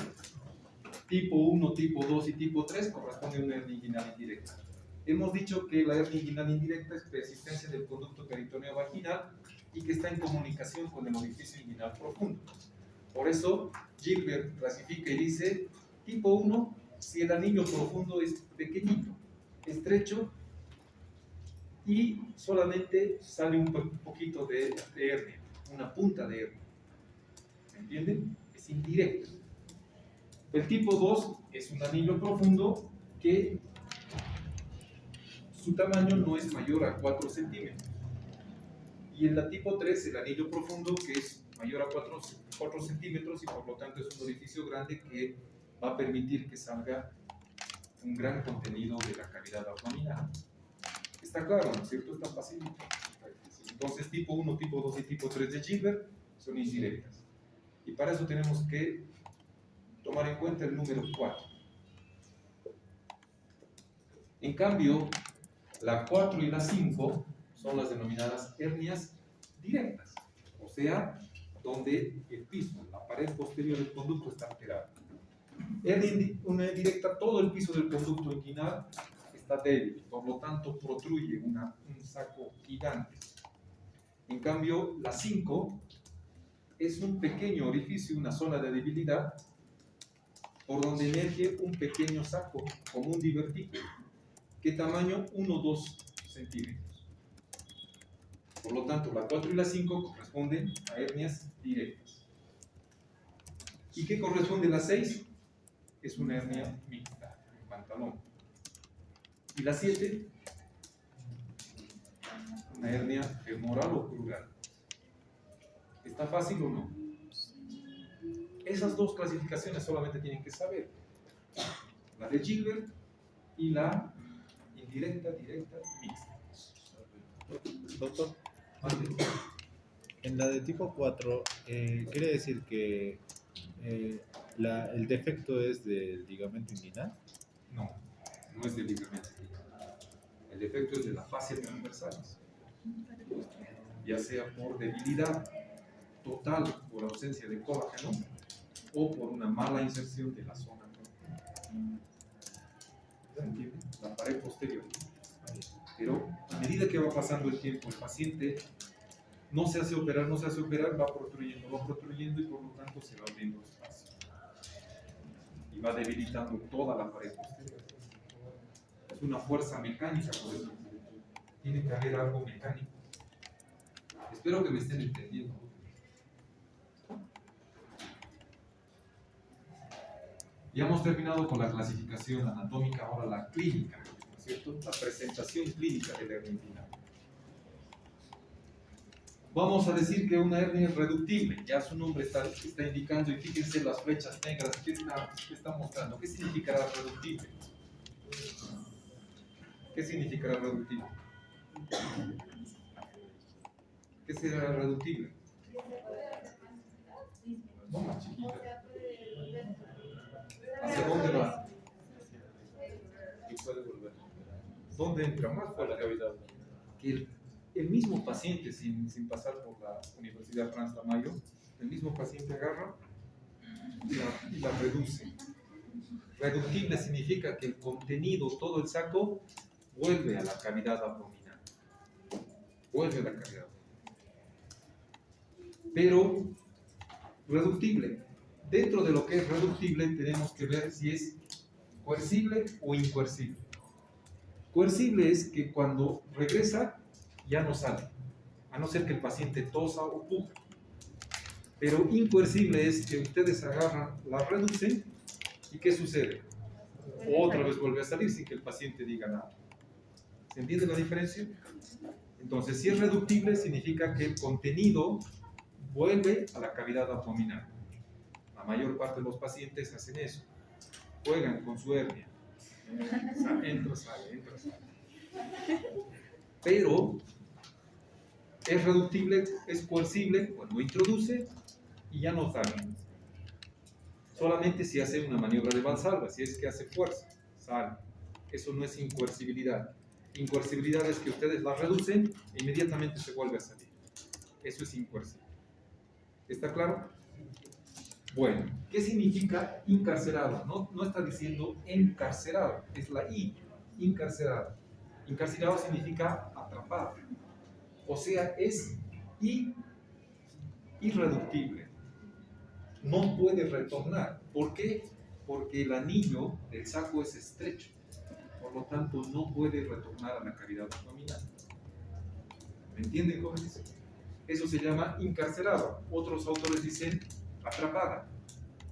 Tipo 1, tipo 2 y tipo 3 corresponde a una hernia inguinal indirecta. Hemos dicho que la hernia inguinal indirecta es persistencia del conducto peritoneo vaginal y que está en comunicación con el orificio inguinal profundo. Por eso, Gilbert clasifica y dice, tipo 1, si el anillo profundo es pequeñito, estrecho y solamente sale un poquito de hernia, una punta de hernia. ¿Me entienden? Es indirecto. El tipo 2 es un anillo profundo que su tamaño no es mayor a 4 centímetros. Y en la tipo 3, el anillo profundo que es mayor a 4 centímetros y por lo tanto es un orificio grande que va a permitir que salga un gran contenido de la cavidad abdominal. Está claro, ¿no es cierto? Está fácil. Entonces, tipo 1, tipo 2 y tipo 3 de Gilbert son indirectas. Y para eso tenemos que tomar en cuenta el número 4. En cambio, la 4 y la 5 son las denominadas hernias directas, o sea, donde el piso, la pared posterior del conducto está alterada. Una directa, todo el piso del conducto inguinal está débil, por lo tanto protruye un saco gigante. En cambio, la 5 es un pequeño orificio, una zona de debilidad, por donde emerge un pequeño saco, como un divertículo. ¿Qué tamaño? 1 o 2 centímetros. Por lo tanto, la 4 y la 5 corresponden a hernias directas. ¿Y qué corresponde a la 6? Es una hernia mixta, en pantalón. Y la 7, una hernia femoral o crural. ¿Está fácil o no? Esas dos clasificaciones solamente tienen que saber. La de Gilbert y la indirecta, directa, mixta. Doctor, en la de tipo 4, ¿quiere decir que el defecto es del ligamento inguinal? No, no es del ligamento. El defecto es de la fascia transversalis, ya sea por debilidad total, por ausencia de colágeno o por una mala inserción de la zona. ¿Se entiende? La pared posterior. Pero a medida que va pasando el tiempo, el paciente no se hace operar, va protruyendo y por lo tanto se va abriendo espacio. Y va debilitando toda la pared posterior. Es una fuerza mecánica, por eso tiene que haber algo mecánico. Espero que me estén entendiendo. Ya hemos terminado con la clasificación anatómica, ahora la clínica, ¿no es cierto? La presentación clínica de la hernia inguinal. Vamos a decir que una hernia es reductible, ya su nombre está indicando, y fíjense las flechas negras, ¿qué está mostrando? ¿Qué significará reductible? ¿Qué significará reductible? ¿Qué será reductible? No, más chiquita. ¿Hacia dónde va? Y puede volver ¿Dónde entra? Más a por la la cavidad. cavidad. Que el mismo paciente, sin pasar por la Universidad Franz Tamayo, el mismo paciente agarra y la reduce. Reductible significa que el contenido, todo el saco, vuelve a la cavidad abdominal. Vuelve a la cavidad. Pero, reductible. Dentro de lo que es reductible, tenemos que ver si es coercible o incoercible. Coercible es que cuando regresa, ya no sale, a no ser que el paciente tosa o puja. Pero incoercible es que ustedes agarran, la reducen, ¿y qué sucede? Otra vez vuelve a salir sin que el paciente diga nada. ¿Se entiende la diferencia? Entonces, si es reductible, significa que el contenido vuelve a la cavidad abdominal. La mayor parte de los pacientes hacen eso. Juegan con su hernia. Entra, sale. Pero es reductible, es coercible cuando introduce y ya no sale. Solamente si hace una maniobra de Valsalva, si es que hace fuerza, sale. Eso no es incoercibilidad. Incoercibilidad es que ustedes la reducen e inmediatamente se vuelve a salir. Eso es incoercible. ¿Está claro? Bueno, ¿qué significa incarcerado? No está diciendo encarcerado, es la I, incarcerado. Incarcerado significa atrapado. O sea, es irreductible. No puede retornar. ¿Por qué? Porque el anillo del saco es estrecho. Por lo tanto, no puede retornar a la cavidad abdominal. ¿Me entienden, jóvenes? Eso se llama incarcerado. Otros autores dicen atrapada.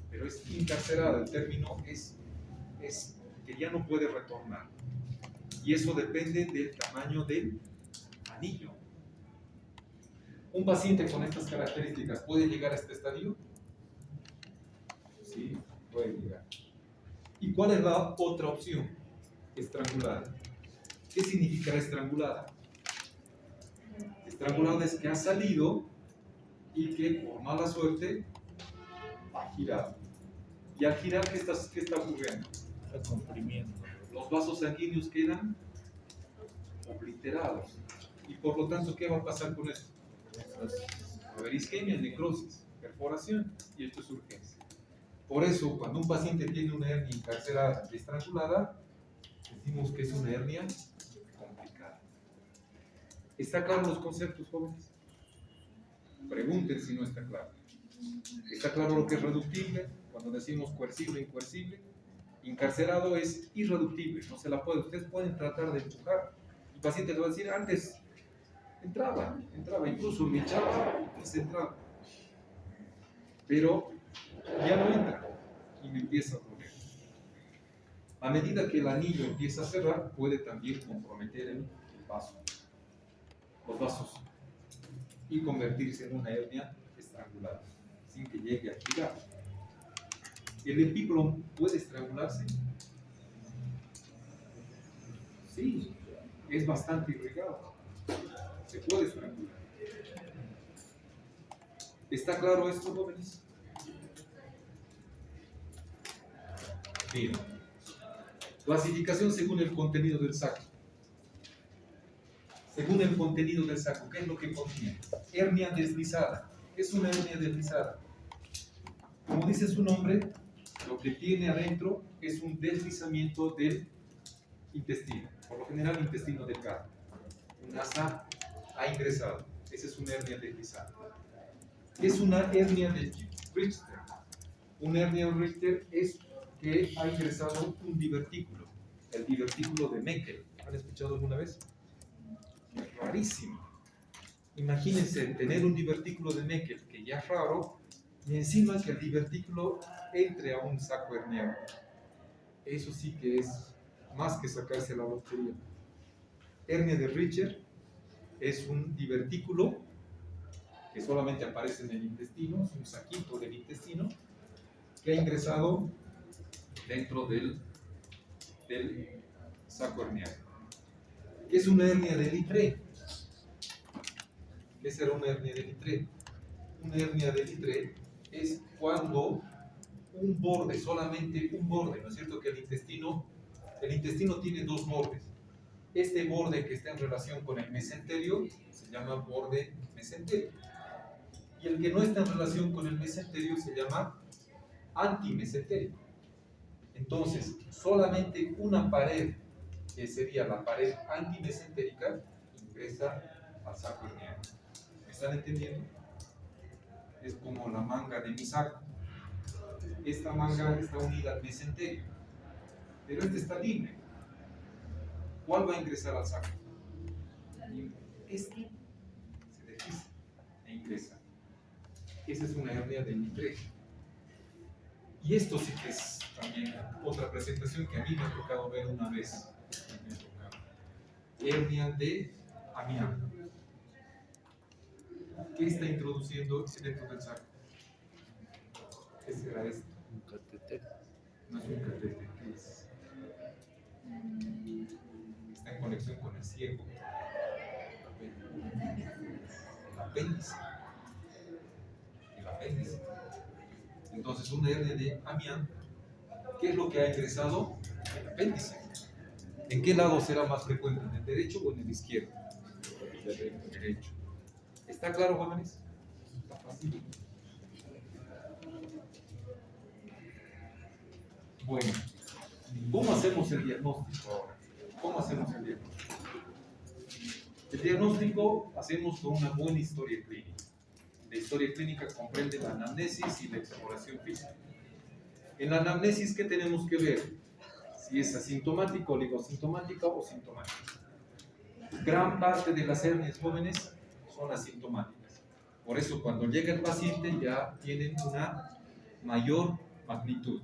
Pero es incarcerada. El término es que ya no puede retornar. Y eso depende del tamaño del anillo. ¿Un paciente con estas características puede llegar a este estadio? Sí, puede llegar. ¿Y cuál es la otra opción? Estrangulada. ¿Qué significa estrangulada? Estrangulada es que ha salido y que por mala suerte ha girado. Y al girar, ¿qué está ocurriendo? El comprimiento. Los vasos sanguíneos quedan obliterados. Y por lo tanto, ¿qué va a pasar con esto? Va a haber isquemia, necrosis, perforación, y esto es urgencia. Por eso, cuando un paciente tiene una hernia encarcelada y estrangulada, decimos que es una hernia complicada. ¿Está claro los conceptos, jóvenes? Pregunten si no está claro. ¿Está claro lo que es reductible? Cuando decimos coercible, incoercible. Encarcelado es irreductible, no se la puede. Ustedes pueden tratar de empujar. El paciente le va a decir, antes entraba, incluso me echaba y se entraba. Pero ya no entra y me empieza a doler. A medida que el anillo empieza a cerrar, puede también comprometer el vaso, los vasos, y convertirse en una hernia estrangulada, sin que llegue a girar. ¿El epíplon puede estrangularse? Sí, es bastante irrigado. Se puede estrangular. ¿Está claro esto, jóvenes? Bien. Clasificación según el contenido del saco. Según el contenido del saco, ¿qué es lo que contiene? Hernia deslizada. ¿Qué es una hernia deslizada? Como dice su nombre, lo que tiene adentro es un deslizamiento del intestino, por lo general intestino delgado. Un asa ha ingresado. Esa es una hernia deslizada. ¿Qué es una hernia de Richter? Una hernia de Richter es que ha ingresado un divertículo, el divertículo de Meckel. ¿Han escuchado alguna vez? Es rarísimo. Imagínense tener un divertículo de Meckel, que ya es raro, y encima que el divertículo entre a un saco herniano. Eso sí que es más que sacarse la lotería. Hernia de Richter es un divertículo que solamente aparece en el intestino, es un saquito del intestino que ha ingresado dentro del saco herniano. ¿Qué es una hernia de Littré? ¿Qué será una hernia de Littré? Una hernia de Littré es cuando un borde, solamente un borde, ¿no es cierto? Que el intestino tiene dos bordes. Este borde que está en relación con el mesenterio se llama borde mesenterio. Y el que no está en relación con el mesenterio se llama antimesenterio. Entonces, solamente una pared, que sería la pared antimesentérica, ingresa al saco herniano. ¿Me están entendiendo? Es como la manga de mi saco. Esta manga está unida al mesenterio, pero este está libre. ¿Cuál va a ingresar al saco? Este se desliza e ingresa. Esa es una hernia de Littré. Y esto sí que es también otra presentación que a mí me ha tocado ver una vez. Hernia de amianto. ¿Qué está introduciendo dentro del saco? ¿Qué será esto? Un catéter. No es un catéter, ¿qué es? Está en conexión con el ciego. El apéndice. El apéndice. Entonces, una hernia de amianto, ¿qué es lo que ha ingresado? El apéndice. ¿En qué lado será más frecuente? ¿En el derecho o en el izquierdo? En el derecho. ¿Está claro, jóvenes? Está fácil. Bueno, ¿cómo hacemos el diagnóstico ahora? ¿Cómo hacemos el diagnóstico? El diagnóstico hacemos con una buena historia clínica. La historia clínica comprende la anamnesis y la exploración física. En la anamnesis, ¿qué tenemos que ver? Si es asintomático, oligosintomática o sintomática. Gran parte de las hernias jóvenes son asintomáticas. Por eso, cuando llega el paciente, ya tienen una mayor magnitud.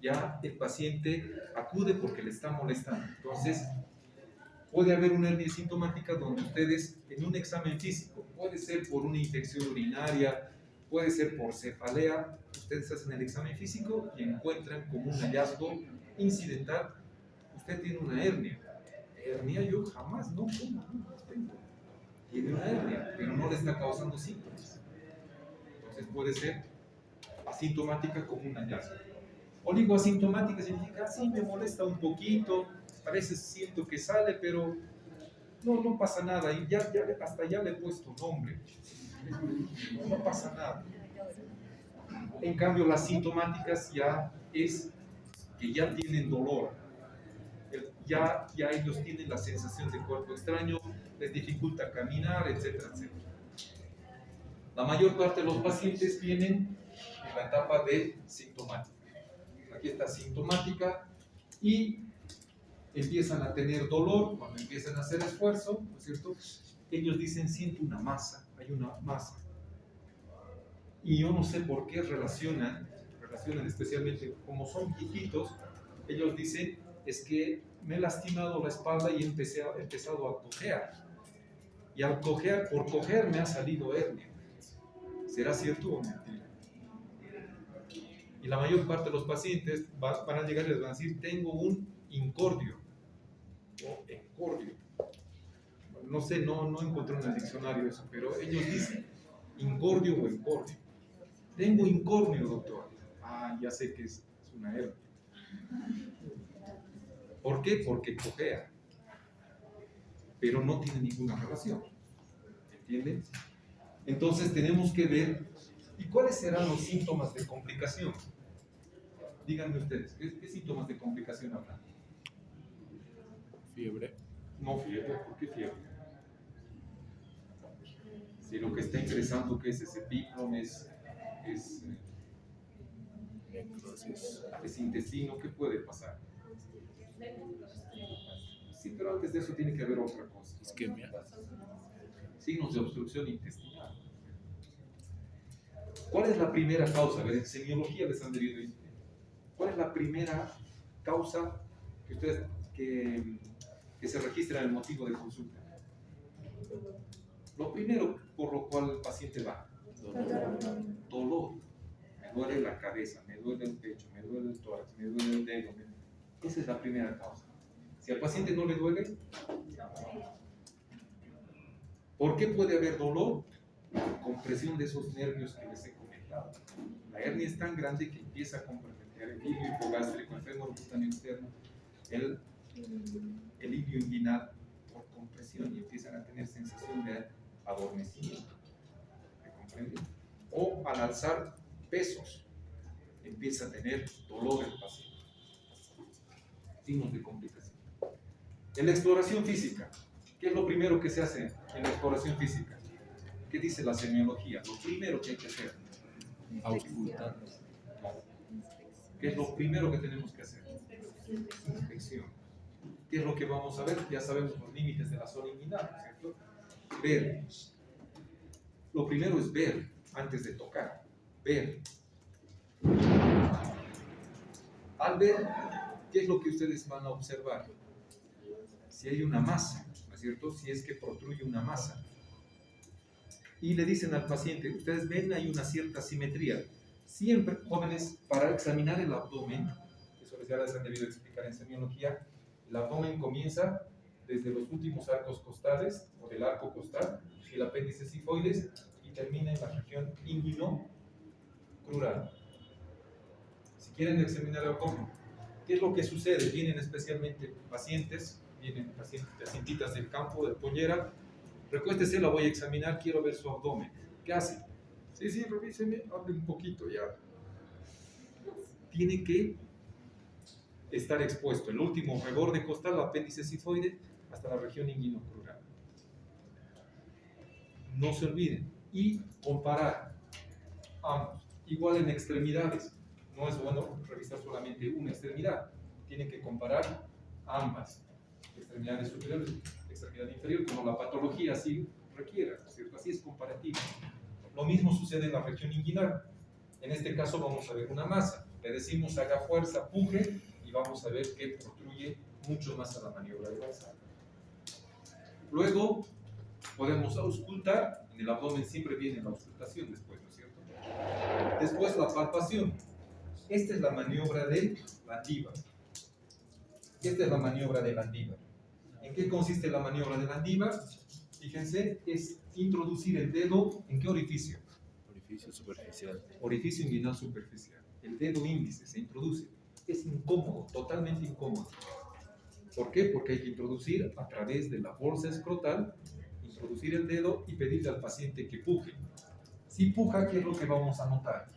Ya el paciente acude porque le está molestando. Entonces, puede haber una hernia sintomática donde ustedes, en un examen físico, puede ser por una infección urinaria, puede ser por cefalea, ustedes hacen el examen físico y encuentran como un hallazgo incidental, usted tiene una hernia. Hernia yo jamás, no tengo. Tiene una hernia, pero no le está causando síntomas. Entonces puede ser asintomática como un hallazgo. Oligoasintomática significa, sí, me molesta un poquito, a veces siento que sale, pero no pasa nada, y hasta ya le he puesto nombre, no pasa nada. En cambio, las sintomáticas ya es que ya tienen dolor, ya ellos tienen la sensación de cuerpo extraño, les dificulta caminar, etcétera, etcétera. La mayor parte de los pacientes vienen en la etapa de sintomática. Aquí está sintomática y empiezan a tener dolor cuando empiezan a hacer esfuerzo, ¿no es cierto? Ellos dicen, siento una masa, hay una masa. Y yo no sé por qué relacionan especialmente como son chiquitos, ellos dicen, es que me he lastimado la espalda y he empezado a cojear. Y al cojear, por cojear me ha salido hernia. ¿Será cierto o mentira? Y la mayor parte de los pacientes van a llegar y les van a decir, tengo un incordio o encordio. No sé, no encontré en el diccionario eso, pero ellos dicen incordio o encordio. Tengo incordio, doctor. Ah, ya sé que es una hernia. ¿Por qué? Porque cojea. Pero no tiene ninguna relación. ¿Entienden? Entonces tenemos que ver, ¿y cuáles serán los síntomas de complicación? Díganme ustedes, ¿qué síntomas de complicación habrá? Fiebre. No fiebre, ¿por qué fiebre? Si lo que está ingresando, que es ese piclón, es intestino, ¿qué puede pasar? Sí, pero antes de eso tiene que haber otra cosa. Isquemia. Signos de obstrucción intestinal. ¿Cuál es la primera causa? A ver, en semiología les han debido decir. ¿Cuál es la primera causa que ustedes que se registra en el motivo de consulta? Lo primero por lo cual el paciente va, dolor. Me duele la cabeza, me duele el pecho, me duele el tórax, me duele el dedo. Esa es la primera causa. Si al paciente no le duele, ¿por qué puede haber dolor? Compresión de esos nervios que les he comentado. La hernia es tan grande que empieza a comprometer el ilio hipogástrico, el fémur cutáneo externo, el ilio inguinal por compresión y empiezan a tener sensación de adormecimiento. ¿Me comprenden? O al alzar pesos empieza a tener dolor el paciente. Signos de complicación. En la exploración física, ¿qué es lo primero que se hace en la exploración física? ¿Qué dice la semiología? Lo primero que hay que hacer. Auscultar. ¿Qué es lo primero que tenemos que hacer? Inspección. ¿Qué es lo que vamos a ver? Ya sabemos los límites de la zona inguinal, ¿cierto? Ver. Lo primero es ver antes de tocar. Ver. Al ver, ¿qué es lo que ustedes van a observar? Si hay una masa, ¿no es cierto? Si es que protruye una masa. Y le dicen al paciente, ustedes ven, hay una cierta simetría. Siempre, jóvenes, para examinar el abdomen, eso ya les han debido explicar en semiología, el abdomen comienza desde los últimos arcos costales, o del arco costal, el apéndice sifoides, y termina en la región inguino-crural. Si quieren examinar el abdomen, ¿qué es lo que sucede? Vienen especialmente pacientes, vienen pacientitas del campo, de pollera. Recuéstese, la voy a examinar, quiero ver su abdomen. ¿Qué hace? Sí, revíseme, hable un poquito ya. Tiene que estar expuesto el último reborde costal, el apéndice sifoide, hasta la región inguino-crural. No se olviden. Y comparar ambos. Igual en extremidades. No es bueno revisar solamente una extremidad. Tienen que comparar ambas. Extremidades superiores, extremidad inferior, como la patología así requiera, ¿cierto? Así es comparativo. Lo mismo sucede en la región inguinal. En este caso vamos a ver una masa. Le decimos haga fuerza, puje, y vamos a ver que protruye mucho más a la maniobra de Balzar. Luego podemos auscultar. En el abdomen siempre viene la auscultación después, ¿no es cierto? Después la palpación. Esta es la maniobra de Landívar. Esta es la maniobra de Landívar. ¿En qué consiste la maniobra de Landívar? Fíjense, es introducir el dedo ¿en qué orificio? Orificio superficial. Orificio inguinal superficial. El dedo índice se introduce. Es incómodo, totalmente incómodo. ¿Por qué? Porque hay que introducir a través de la bolsa escrotal, introducir el dedo y pedirle al paciente que puje. Si puja, ¿qué es lo que vamos a notar?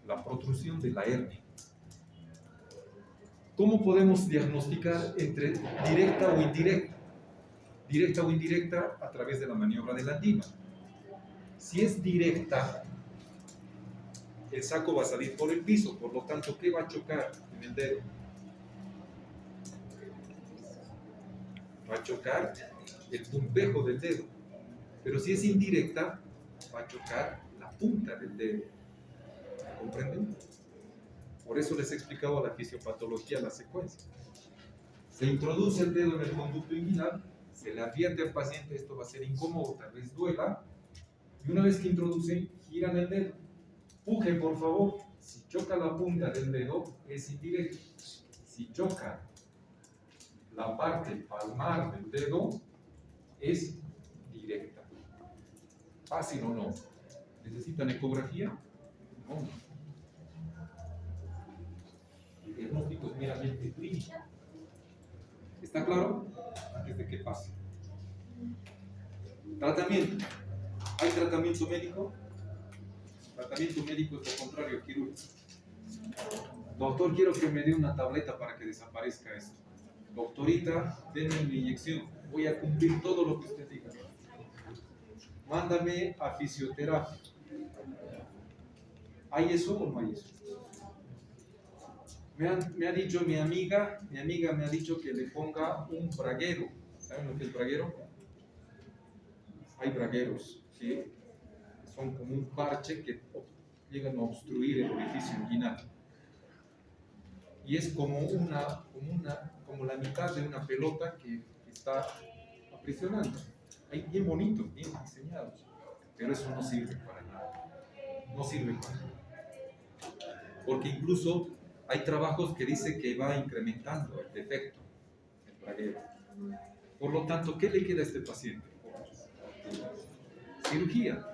La protrusión de la hernia. ¿Cómo podemos diagnosticar entre directa o indirecta? Directa o indirecta a través de la maniobra de Landívar. Si es directa, el saco va a salir por el piso, por lo tanto, ¿qué va a chocar en el dedo? Va a chocar el puntejo del dedo. Pero si es indirecta, va a chocar la punta del dedo. ¿Comprenden? Por eso les he explicado la fisiopatología, la secuencia. Se introduce el dedo en el conducto inguinal, se le advierte al paciente, esto va a ser incómodo, tal vez duela, y una vez que introducen, giran el dedo. Puje, por favor. Si choca la punta del dedo, es indirecto. Si choca la parte palmar del dedo, es directa. ¿Fácil o no? ¿Necesitan ecografía? No. El diagnóstico es meramente clínico. ¿Está claro? Antes de que pase. Tratamiento. ¿Hay tratamiento médico? Tratamiento médico es lo contrario, quirúrgico. Doctor, quiero que me dé una tableta para que desaparezca esto. Doctorita, denme mi inyección. Voy a cumplir todo lo que usted diga. Mándame a fisioterapia. ¿Hay eso o no hay eso? Me ha dicho mi amiga me ha dicho que le ponga un braguero. ¿Saben lo que es braguero? Hay bragueros que son como un parche que llegan a obstruir el orificio inguinal. Y es como la mitad de una pelota que está aprisionando. Hay bien bonitos, bien diseñados, pero eso no sirve para nada. No sirve para nada. Porque incluso hay trabajos que dice que va incrementando el defecto, el braguero. Por lo tanto, ¿qué le queda a este paciente? Cirugía.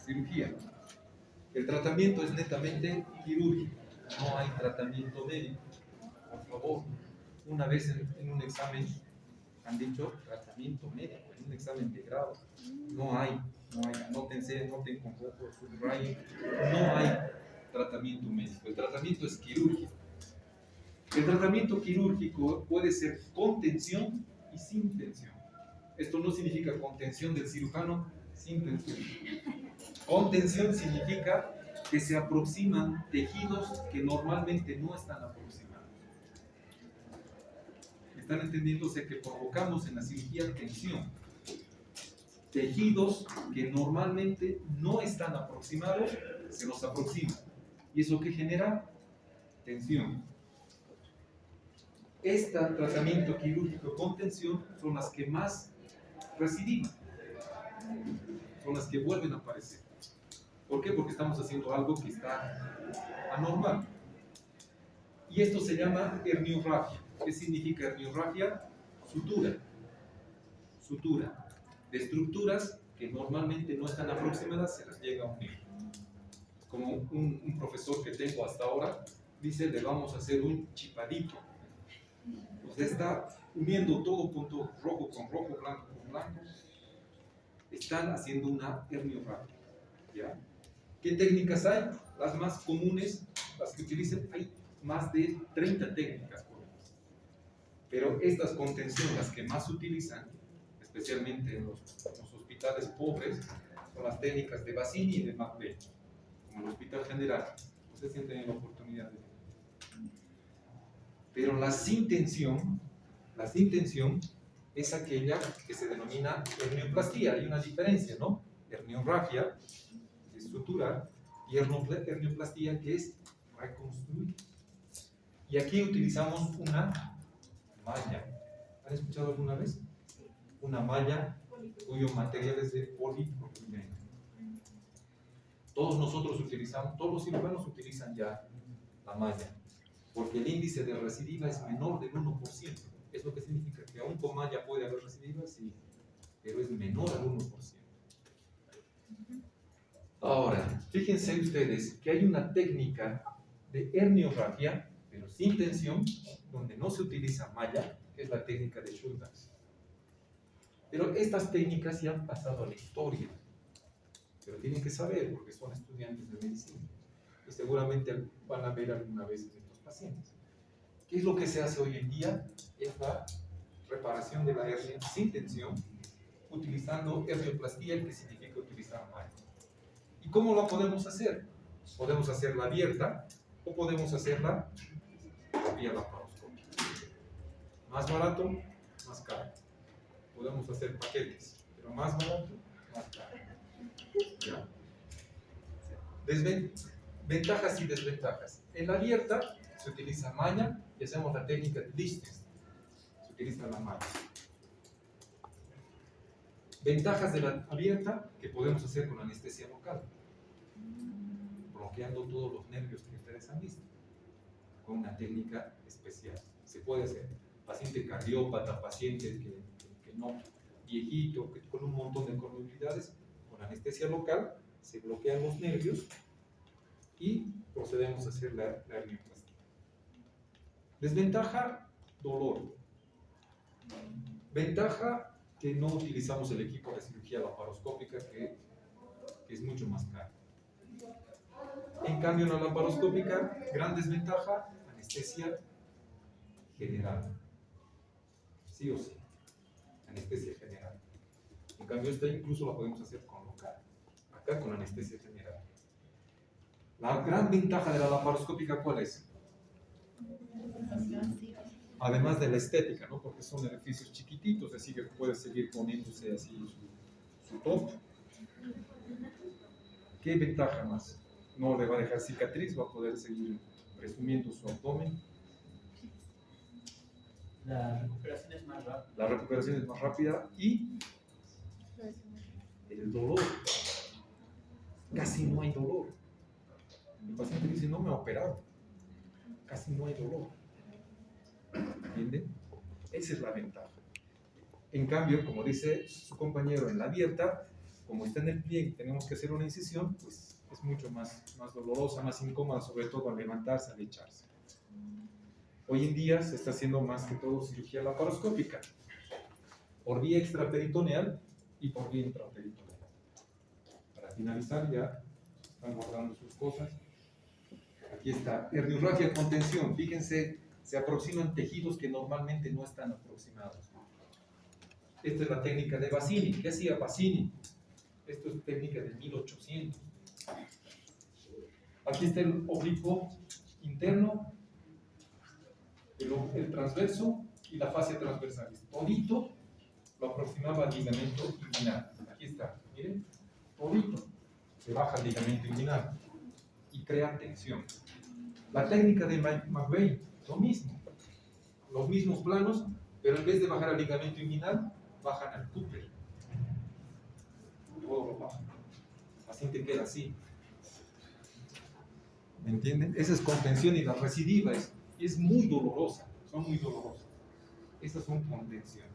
Cirugía. El tratamiento es netamente quirúrgico, no hay tratamiento médico. Por favor, una vez en un examen han dicho tratamiento médico, en un examen de grado. No hay, anótense con rojo, subrayen, no hay tratamiento médico. El tratamiento es quirúrgico. El tratamiento quirúrgico puede ser con tensión y sin tensión. Esto no significa contención del cirujano sin tensión. Contención significa que se aproximan tejidos que normalmente no están aproximados. ¿Están entendiéndose que provocamos en la cirugía tensión? Tejidos que normalmente no están aproximados, se los aproximan. ¿Y eso qué genera? Tensión. Este tratamiento quirúrgico con tensión son las que más recidivan, son las que vuelven a aparecer. ¿Por qué? Porque estamos haciendo algo que está anormal. Y esto se llama herniorrafia. ¿Qué significa herniorrafia? Sutura. Sutura de estructuras que normalmente no están aproximadas, se las llega a unir. Como un profesor que tengo hasta ahora dice, le vamos a hacer un chipadito. O sea, está uniendo todo con todo, rojo con rojo, blanco con blanco. Están haciendo una herniorrafia. ¿Ya? ¿Qué técnicas hay? Las más comunes, las que utilizan, hay más de 30 técnicas. Pero estas con tensión, las que más se utilizan, especialmente en los hospitales pobres, son las técnicas de Bassini y de McBeth, como en el Hospital General. Ustedes han tenido la oportunidad de ver. Pero la sin tensión es aquella que se denomina hernioplastia. Hay una diferencia, ¿no? Herniorrafia, que es suturar, y hernioplastia, que es reconstruir. Y aquí utilizamos una malla. ¿Han escuchado alguna vez? Una malla cuyo material es de polipropileno. Todos nosotros utilizamos, todos los cirujanos utilizan ya la malla, porque el índice de recidiva es menor del 1%. ¿Es lo que significa? Que aún con malla puede haber recidiva, sí, pero es menor al 1%. Ahora, fíjense ustedes que hay una técnica de herniorrafia, pero sin tensión, donde no se utiliza malla, que es la técnica de Schultz. Pero estas técnicas ya han pasado a la historia, pero tienen que saber porque son estudiantes de medicina y seguramente van a ver alguna vez en estos pacientes. ¿Qué es lo que se hace hoy en día? Es la reparación de la hernia sin tensión, utilizando hernioplastia, que significa utilizar malla. ¿Y cómo la podemos hacer? Podemos hacerla abierta o podemos hacerla vía laparoscopia. Más barato, más caro. Podemos hacer paquetes, pero más barato, más caro. ¿Ya? Ventajas y desventajas. En la abierta se utiliza malla y hacemos la técnica de Lichtenstein. Se utiliza la malla. Ventajas de la abierta que podemos hacer con anestesia local, bloqueando todos los nervios que ustedes han visto, con una técnica especial. Se puede hacer. Paciente cardiópata, paciente que no, viejito, que con un montón de comorbilidades, con anestesia local se bloquean los nervios y procedemos a hacer la hernioplastia. Desventaja, dolor. Ventaja, que no utilizamos el equipo de cirugía laparoscópica, que es mucho más caro. En cambio, en la laparoscópica, gran desventaja, anestesia general. Sí o sí, anestesia general. En cambio, esta incluso la podemos hacer con local. Acá con anestesia general. La gran ventaja de la laparoscópica, ¿cuál es? Además de la estética, ¿no? Porque son orificios chiquititos, así que puede seguir poniéndose así su top. ¿Qué ventaja más? No le va a dejar cicatriz, va a poder seguir presumiendo su abdomen. La recuperación es más rápida. La recuperación es más rápida y el dolor. Casi no hay dolor. El paciente dice, no me ha operado. Casi no hay dolor. ¿Entienden? Esa es la ventaja. En cambio, como dice su compañero, en la abierta, como está en el pie y tenemos que hacer una incisión, pues es mucho más dolorosa, más incómoda, sobre todo al levantarse, al echarse. Hoy en día se está haciendo más que todo cirugía laparoscópica, por vía extraperitoneal y por vía intraperitoneal. Para finalizar, ya están guardando sus cosas. Aquí está, herniorragia con tensión. Fíjense, se aproximan tejidos que normalmente no están aproximados. Esta es la técnica de Bassini. ¿Qué hacía Bassini? Esto es técnica de 1800. Aquí está el oblicuo interno, el transverso y la fascia transversal. Todito lo aproximaba al ligamento inguinal. Aquí está, miren, todito. Se baja el ligamento inguinal y crea tensión. La técnica de McVeigh, lo mismo. Los mismos planos, pero en vez de bajar al ligamento inguinal, bajan al Cooper. Todo lo bajan. El paciente queda así. ¿Me entienden? Esa es contención y la recidiva es muy dolorosa. Son muy dolorosas. Estas son contención.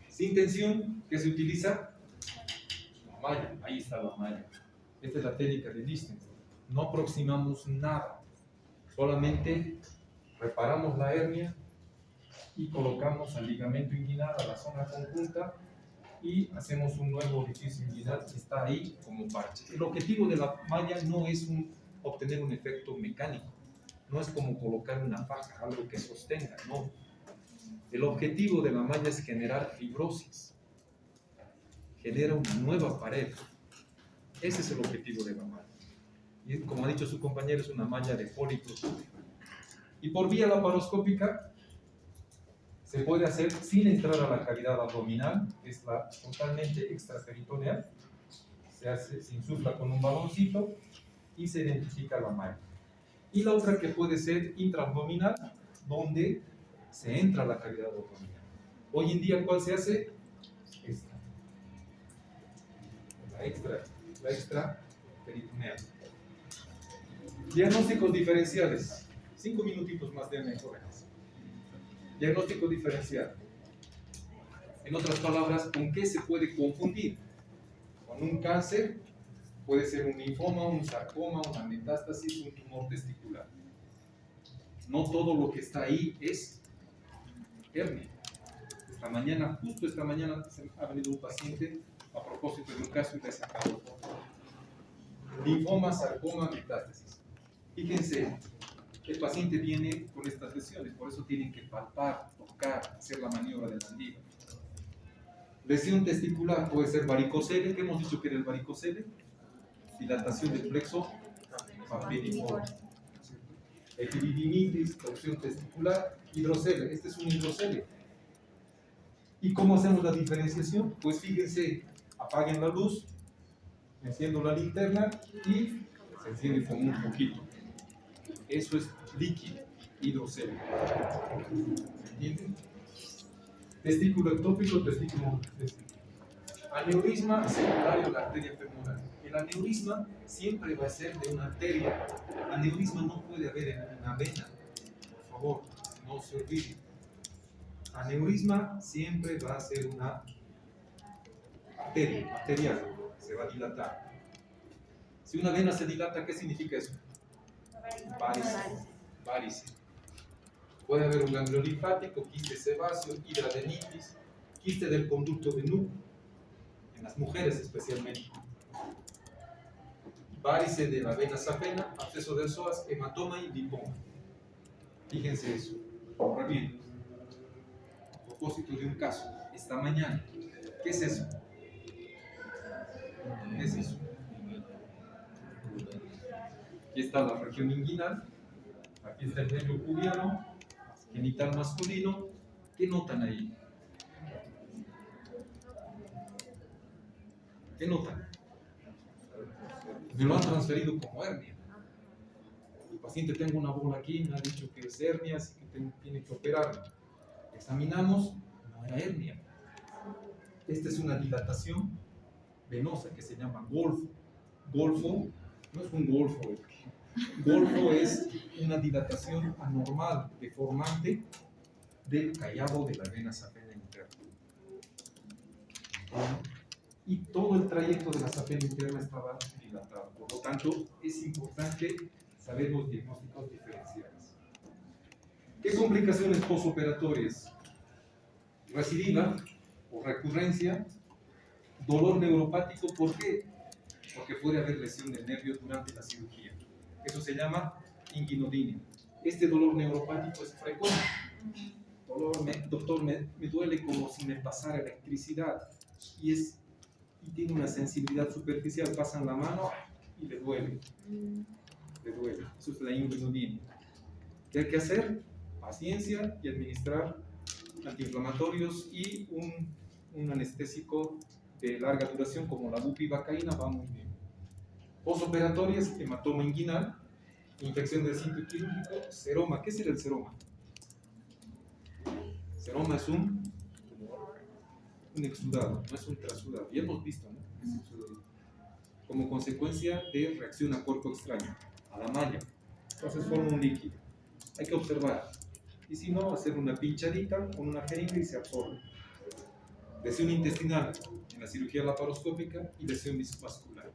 Sin tensión, ¿qué se utiliza? La malla. Ahí está la malla. Esta es la técnica de Lichtenstein. No aproximamos nada. Solamente reparamos la hernia y colocamos al ligamento inguinal a la zona conjunta y hacemos un nuevo orificio inguinal que está ahí como parche. El objetivo de la malla no es obtener un efecto mecánico, no es como colocar una faja, algo que sostenga, no. El objetivo de la malla es generar fibrosis, genera una nueva pared. Ese es el objetivo de la malla. Y como ha dicho su compañero, es una malla de folículos. Y por vía laparoscópica se puede hacer sin entrar a la cavidad abdominal, que es la totalmente extraperitoneal. Se insufla con un baloncito y se identifica la malla. Y la otra que puede ser intraabdominal, donde se entra a la cavidad abdominal. Hoy en día, ¿cuál se hace? Esta. La extraperitoneal. Diagnósticos diferenciales. 5 minutitos más de jóvenes. Diagnóstico diferencial. En otras palabras, ¿con qué se puede confundir? Con un cáncer, puede ser un linfoma, un sarcoma, una metástasis, un tumor testicular. No todo lo que está ahí es hernia. Justo esta mañana, ha venido un paciente a propósito de un caso y le he sacado linfoma, sarcoma, metástasis. Fíjense, el paciente viene con estas lesiones, por eso tienen que palpar, tocar, hacer la maniobra de mandíbula. Lesión testicular puede ser varicocele. ¿Qué hemos dicho que era el varicocele? Dilatación del plexo papiliforme. Epididimitis, torsión testicular, hidrocele. Este es un hidrocele. ¿Y cómo hacemos la diferenciación? Pues fíjense, apaguen la luz, enciendo la linterna y se enciende como un poquito. Eso es líquido, hidrocele. ¿Se entienden? Testículo ectópico, testículo testículo. Aneurisma secundario de la arteria femoral. El aneurisma siempre va a ser de una arteria. Aneurisma no puede haber en una vena. Por favor, no se olviden. Aneurisma siempre va a ser una arteria, arterial. Se va a dilatar. Si una vena se dilata, ¿qué significa eso? Varice. Puede haber un ganglio linfático, quiste sebáceo, hidradenitis, quiste del conducto de Nu, en las mujeres especialmente. Varice de la vena safena, absceso del psoas, hematoma y lipoma. Fíjense eso. Repito. A propósito de un caso, esta mañana. ¿Qué es eso? ¿Qué es eso? Aquí está la región inguinal, aquí está el nervio pubiano, genital masculino. ¿Qué notan ahí? ¿Qué notan? Me lo han transferido como hernia. El paciente tengo una bola aquí, me ha dicho que es hernia, así que tiene que operarme. Examinamos, no era hernia. Esta es una dilatación venosa que se llama golfo. Golfo no es un golfo, golfo es una dilatación anormal, deformante del callado de la vena safena interna. Y todo el trayecto de la safena interna estaba dilatado. Por lo tanto, es importante saber los diagnósticos diferenciales. ¿Qué complicaciones postoperatorias? Recidiva o recurrencia, dolor neuropático. ¿Por qué? Porque puede haber lesión del nervio durante la cirugía. Eso se llama inguinodinia. Este dolor neuropático es frecuente. Doctor, me duele como si me pasara electricidad y tiene una sensibilidad superficial, pasan la mano y le duele. Le duele. Eso es la inguinodinia. ¿Qué hay que hacer? Paciencia y administrar antiinflamatorios y un anestésico de larga duración como la bupivacaína va muy bien. Postoperatorias, hematoma inguinal, infección del sitio quirúrgico, seroma. ¿Qué será el seroma? Seroma es un exudado, no es un trasudado. Ya hemos visto, ¿no? Es exudado. Como consecuencia de reacción a cuerpo extraño, a la malla. Entonces forma un líquido. Hay que observar. Y si no, hacer una pinchadita con una jeringa y se absorbe. Lesión intestinal en la cirugía laparoscópica y lesión viscovascular.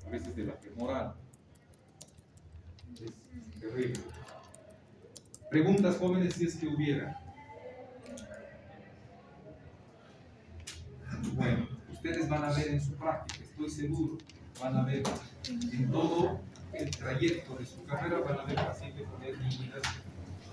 A veces de la femoral. Es terrible. Preguntas, jóvenes, si es que hubiera. Bueno, ustedes van a ver en su práctica, estoy seguro, van a ver en todo el trayecto de su carrera, van a ver pacientes con hernias